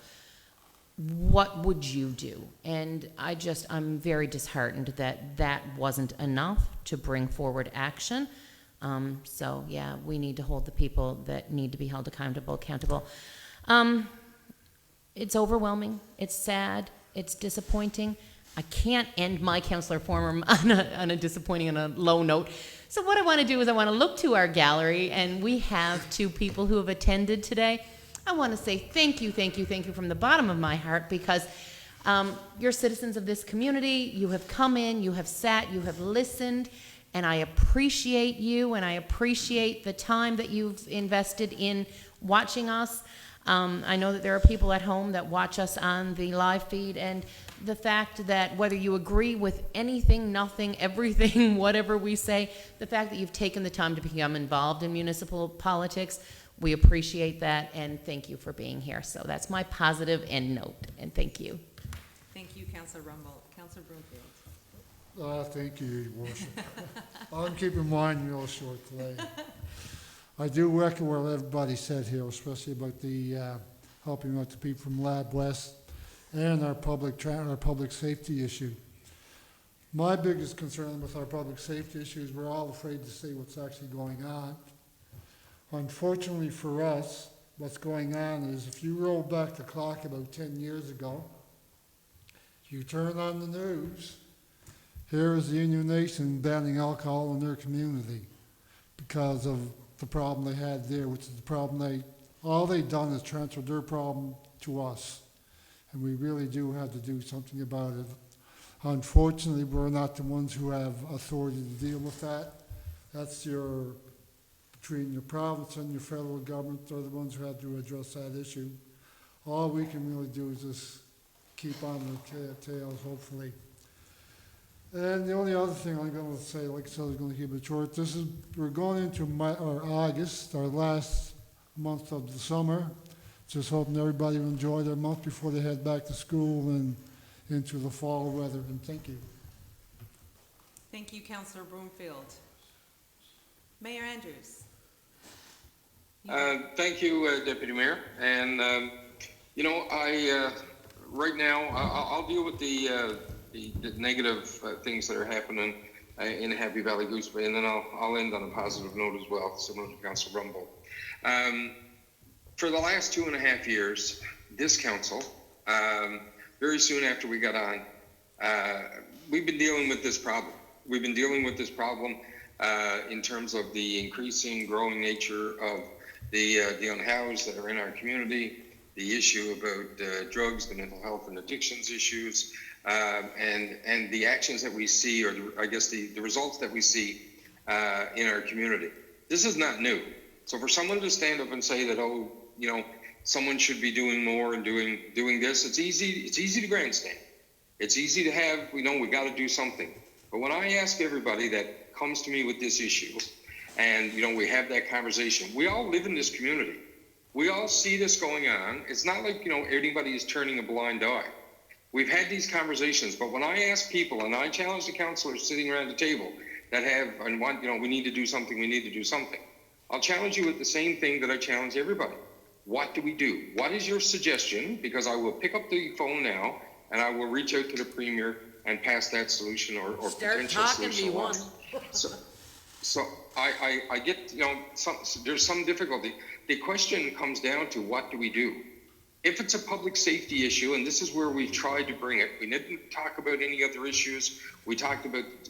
what would you do? And I'm very disheartened that wasn't enough to bring forward action. So yeah, we need to hold the people that need to be held accountable. It's overwhelming, it's sad, it's disappointing. I can't end my Councillor Forum on a disappointing, on a low note. So what I want to do is I want to look to our gallery, and we have two people who have attended today. I want to say thank you from the bottom of my heart, because you're citizens of this community. You have come in, you have sat, you have listened, and I appreciate you, and I appreciate the time that you've invested in watching us. I know that there are people at home that watch us on the live feed, and the fact that whether you agree with anything, nothing, everything, whatever we say, the fact that you've taken the time to become involved in municipal politics, we appreciate that, and thank you for being here. So that's my positive end note, and thank you. Thank you, Councillor Rumble. Councillor Broomfield. Thank you, Your Worship. I'm keeping mine real short today. I do echo what everybody said here, especially about the helping out the people from Lab West and our public safety issue. My biggest concern with our public safety issue is we're all afraid to see what's actually going on. Unfortunately for us, what's going on is if you roll back the clock about 10 years ago, you turn on the news, here is the Union Nation banning alcohol in their community because of the problem they had there, which is the problem all they've done is transfer their problem to us. And we really do have to do something about it. Unfortunately, we're not the ones who have authority to deal with that. That's between your province and your federal government, they're the ones who have to address that issue. All we can really do is just keep on the tails, hopefully. And the only other thing I'm going to say, like I said, I was going to keep it short. We're going into August, our last month of the summer. Just hoping everybody will enjoy their month before they head back to school and into the fall weather. And thank you. Thank you, Councillor Broomfield. Mayor Andrews. Thank you, Deputy Mayor. And, right now, I'll deal with the negative things that are happening in Happy Valley Goose Bay, and then I'll end on a positive note as well, similar to Councillor Rumble. For the last 2.5 years, this council, very soon after we got on, we've been dealing with this problem. We've been dealing with this problem in terms of the increasing, growing nature of the unhoused that are in our community, the issue about drugs, the mental health and addictions issues, and the actions that we see, or the results that we see in our community. This is not new. So for someone to stand up and say that, someone should be doing more and doing this. It's easy to grandstand. It's easy to have, we got to do something. But when I ask everybody that comes to me with this issue, and, we have that conversation, we all live in this community. We all see this going on. It's not like, anybody is turning a blind eye. We've had these conversations, but when I ask people, and I challenge the councillors sitting around the table that have, and want, we need to do something, I'll challenge you with the same thing that I challenge everybody. What do we do? What is your suggestion? Because I will pick up the phone now, and I will reach out to the Premier and pass that solution or potential solution along. So I get, there's some difficulty. The question comes down to what do we do? If it's a public safety issue, and this is where we've tried to bring it, we didn't talk about any other issues. We talked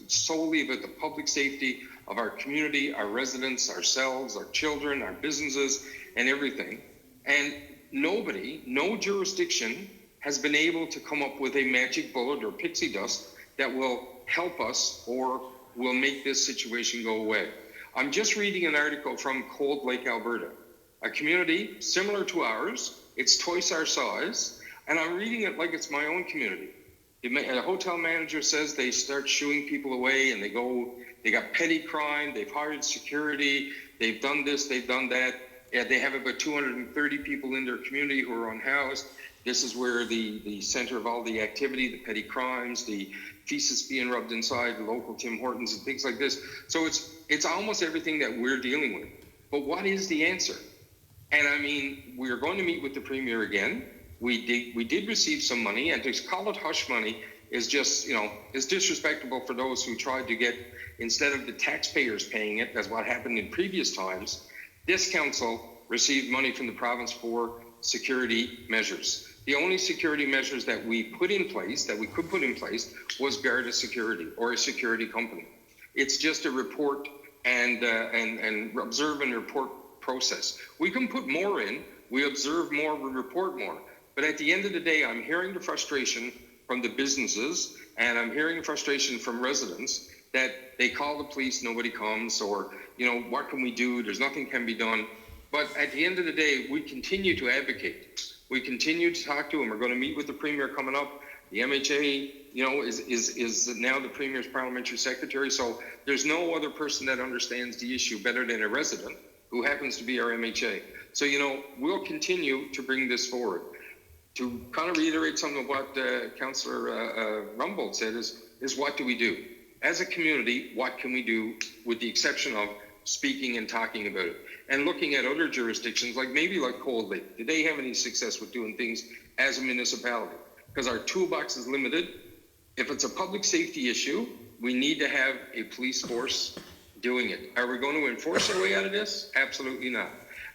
solely about the public safety of our community, our residents, ourselves, our children, our businesses, and everything. And no jurisdiction has been able to come up with a magic bullet or pixie dust that will help us or will make this situation go away. I'm just reading an article from Cold Lake, Alberta, a community similar to ours. It's twice our size, and I'm reading it like it's my own community. A hotel manager says they start shooing people away, and they got petty crime, they've hired security, they've done this, they've done that. Yeah, they have about 230 people in their community who are unhoused. This is where the center of all the activity, the petty crimes, the feces being rubbed inside the local Tim Hortons and things like this. So it's almost everything that we're dealing with. But what is the answer? And I mean, we're going to meet with the Premier again. We did receive some money, and to call it hush money is just, is disrespectful for those who tried to get, instead of the taxpayers paying it, that's what happened in previous times. This council received money from the province for security measures. The only security measures that we could put in place, was Garda Security or a security company. It's just a report and observe and report process. We can put more in, we observe more, we report more. But at the end of the day, I'm hearing the frustration from the businesses, and I'm hearing the frustration from residents that they call the police, nobody comes, or, what can we do? There's nothing can be done. But at the end of the day, we continue to advocate. We continue to talk to him. We're going to meet with the Premier coming up. The MHA, is now the Premier's parliamentary secretary. So there's no other person that understands the issue better than a resident who happens to be our MHA. So, we'll continue to bring this forward. To kind of reiterate some of what Councillor Rumbold said is what do we do? As a community, what can we do, with the exception of speaking and talking about it? And looking at other jurisdictions, maybe like Cold Lake. Did they have any success with doing things as a municipality? Because our toolbox is limited. If it's a public safety issue, we need to have a police force doing it. Are we going to enforce our way out of this? Absolutely not.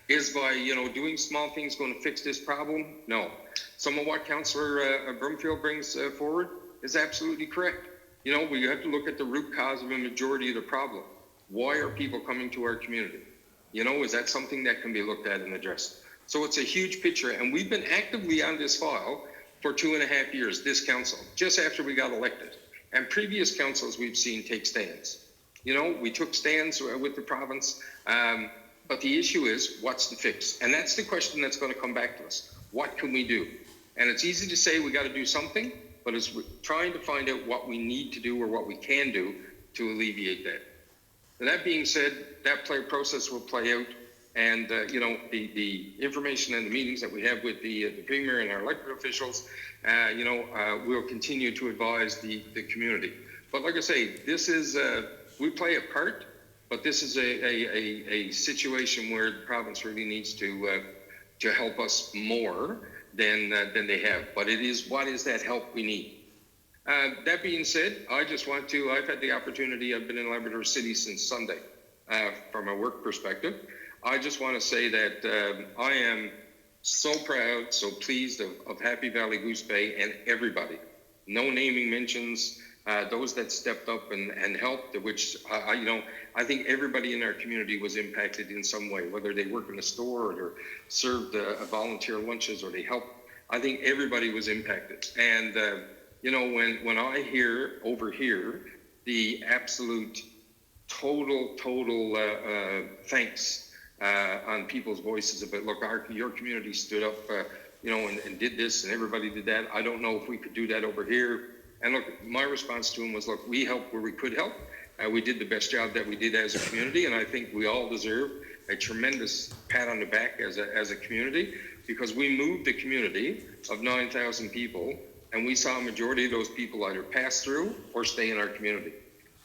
Is by, doing small things going to fix this problem? No. Some of what Councillor Brumfield brings forward is absolutely correct. We have to look at the root cause of a majority of the problem. Why are people coming to our community? Is that something that can be looked at and addressed? So it's a huge picture, and we've been actively on this file for 2.5 years, this council, just after we got elected. And previous councils we've seen take stands. We took stands with the province, but the issue is, what's the fix? And that's the question that's going to come back to us. What can we do? And it's easy to say we got to do something, but it's trying to find out what we need to do or what we can do to alleviate that. And that being said, that process will play out, and the information and the meetings that we have with the Premier and our elected officials, we'll continue to advise the community. But like I say, this is we play a part, but this is a situation where the province really needs to help us more than they have. But it is, what is that help we need? That being said, I've had the opportunity, I've been in Labrador City since Sunday from a work perspective. I just want to say that I am so proud, so pleased of Happy Valley Goose Bay and everybody. No naming mentions, those that stepped up and helped, which I think everybody in our community was impacted in some way, whether they work in a store or served volunteer lunches or they helped. I think everybody was impacted. And when I overhear the absolute total thanks on people's voices about, look, your community stood up, and did this, and everybody did that. I don't know if we could do that over here. And look, my response to him was, look, we helped where we could help. We did the best job that we did as a community, and I think we all deserve a tremendous pat on the back as a community, because we moved the community of 9,000 people, and we saw a majority of those people either pass through or stay in our community.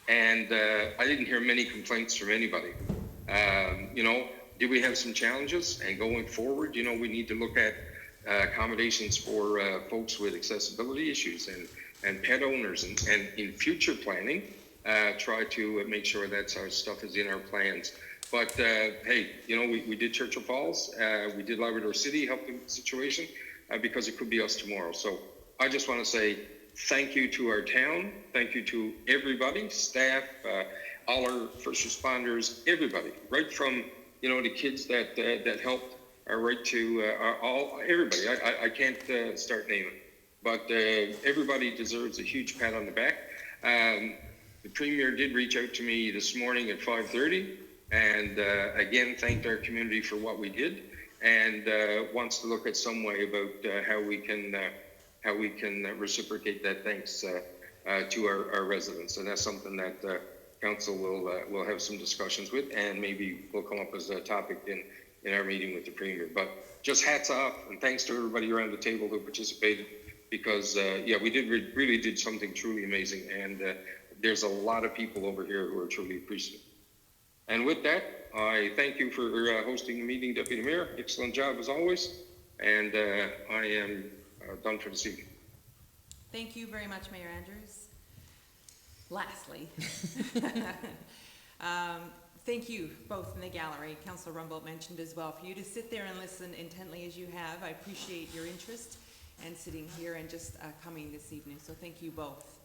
And I didn't hear many complaints from anybody. Did we have some challenges? And going forward, we need to look at accommodations for folks with accessibility issues and pet owners, and in future planning, try to make sure that our stuff is in our plans. But hey, we did Churchill Falls, we did Labrador City, help the situation, because it could be us tomorrow. So I just want to say thank you to our town, thank you to everybody, staff, all our first responders, everybody, right from the kids that helped, right to everybody. I can't start naming, but everybody deserves a huge pat on the back. The Premier did reach out to me this morning at 5:30, and again thanked our community for what we did, and wants to look at some way about how we can reciprocate that thanks to our residents, and that's something that council will have some discussions with, and maybe will come up as a topic in our meeting with the Premier. But just hats off and thanks to everybody around the table who participated, because we really did something truly amazing, and there's a lot of people over here who are truly appreciative. And with that, I thank you for hosting the meeting, Deputy Mayor. Excellent job as always, and I am done for this evening. Thank you very much, Mayor Andrews. Lastly, thank you both in the gallery, Councillor Rumbold mentioned as well, for you to sit there and listen intently as you have. I appreciate your interest and sitting here and just coming this evening, so thank you both.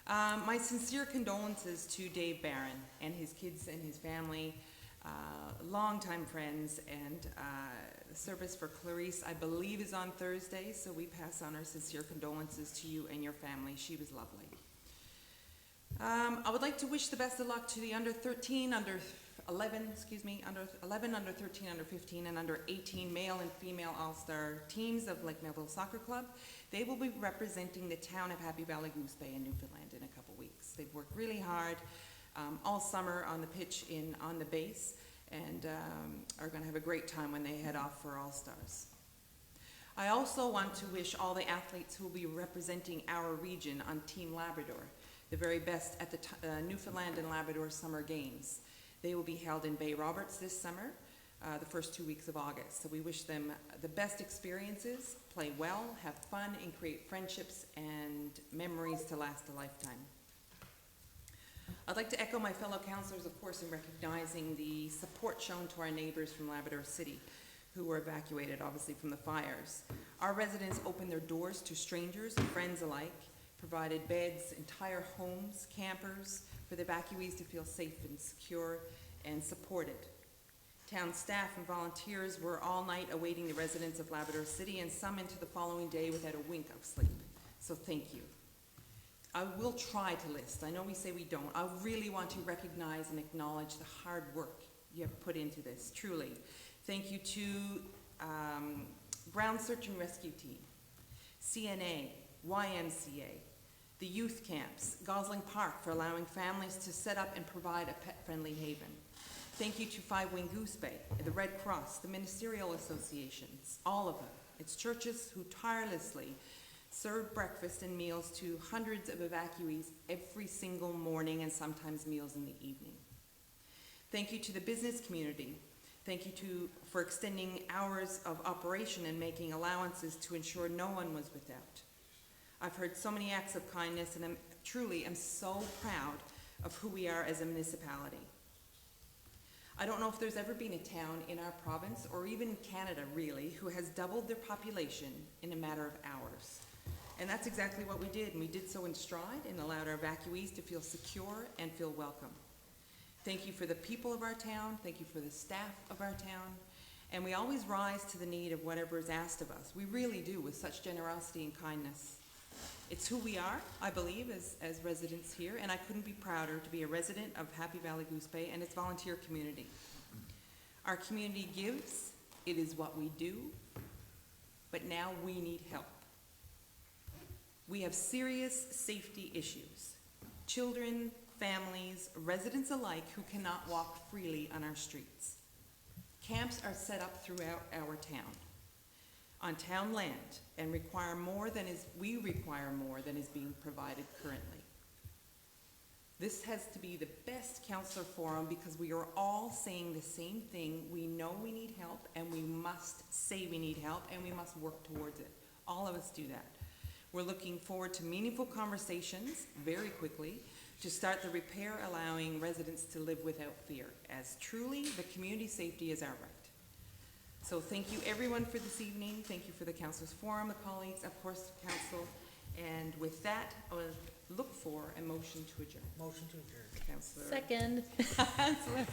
My sincere condolences to Dave Barron and his kids and his family, longtime friends, and the service for Clarice, I believe, is on Thursday, so we pass on our sincere condolences to you and your family. She was lovely. I would like to wish the best of luck to the under 13, under 11, under 11, under 13, under 15, and under 18 male and female all-star teams of Lake Melville Soccer Club. They will be representing the town of Happy Valley Goose Bay in Newfoundland in a couple weeks. They've worked really hard all summer on the pitch on the base, and are going to have a great time when they head off for All-Stars. I also want to wish all the athletes who will be representing our region on Team Labrador the very best at the Newfoundland and Labrador Summer Games. They will be held in Bay Roberts this summer, the first 2 weeks of August. So we wish them the best experiences, play well, have fun, and create friendships and memories to last a lifetime. I'd like to echo my fellow councillors, of course, in recognizing the support shown to our neighbors from Labrador City, who were evacuated, obviously, from the fires. Our residents opened their doors to strangers and friends alike, provided beds, entire homes, campers, for the evacuees to feel safe and secure and supported. Town staff and volunteers were all night awaiting the residents of Labrador City, and some into the following day without a wink of sleep. So thank you. I will try to list. I know we say we don't. I really want to recognize and acknowledge the hard work you have put into this, truly. Thank you to Ground Search and Rescue Team, CNA, YMCA, the youth camps, Gosling Park for allowing families to set up and provide a pet-friendly haven. Thank you to Five Wing Goose Bay, the Red Cross, the ministerial associations, all of them. It's churches who tirelessly serve breakfast and meals to hundreds of evacuees every single morning, and sometimes meals in the evening. Thank you to the business community. Thank you for extending hours of operation and making allowances to ensure no one was without. I've heard so many acts of kindness, and I'm truly so proud of who we are as a municipality. I don't know if there's ever been a town in our province, or even Canada really, who has doubled their population in a matter of hours. And that's exactly what we did, and we did so in stride and allowed our evacuees to feel secure and feel welcome. Thank you for the people of our town, thank you for the staff of our town, and we always rise to the need of whatever is asked of us. We really do, with such generosity and kindness. It's who we are, I believe, as residents here, and I couldn't be prouder to be a resident of Happy Valley Goose Bay and its volunteer community. Our community gives, it is what we do, but now we need help. We have serious safety issues. Children, families, residents alike who cannot walk freely on our streets. Camps are set up throughout our town, on town land, and we require more than is being provided currently. This has to be the best counselor forum because we are all saying the same thing. We know we need help, and we must say we need help, and we must work towards it. All of us do that. We're looking forward to meaningful conversations very quickly to start the repair, allowing residents to live without fear, as truly the community safety is our right. So thank you everyone for this evening. Thank you for the Councilors Forum, the colleagues, of course, Council. And with that, I will look for a motion to adjourn. Motion to adjourn. Councilor. Second. Councilor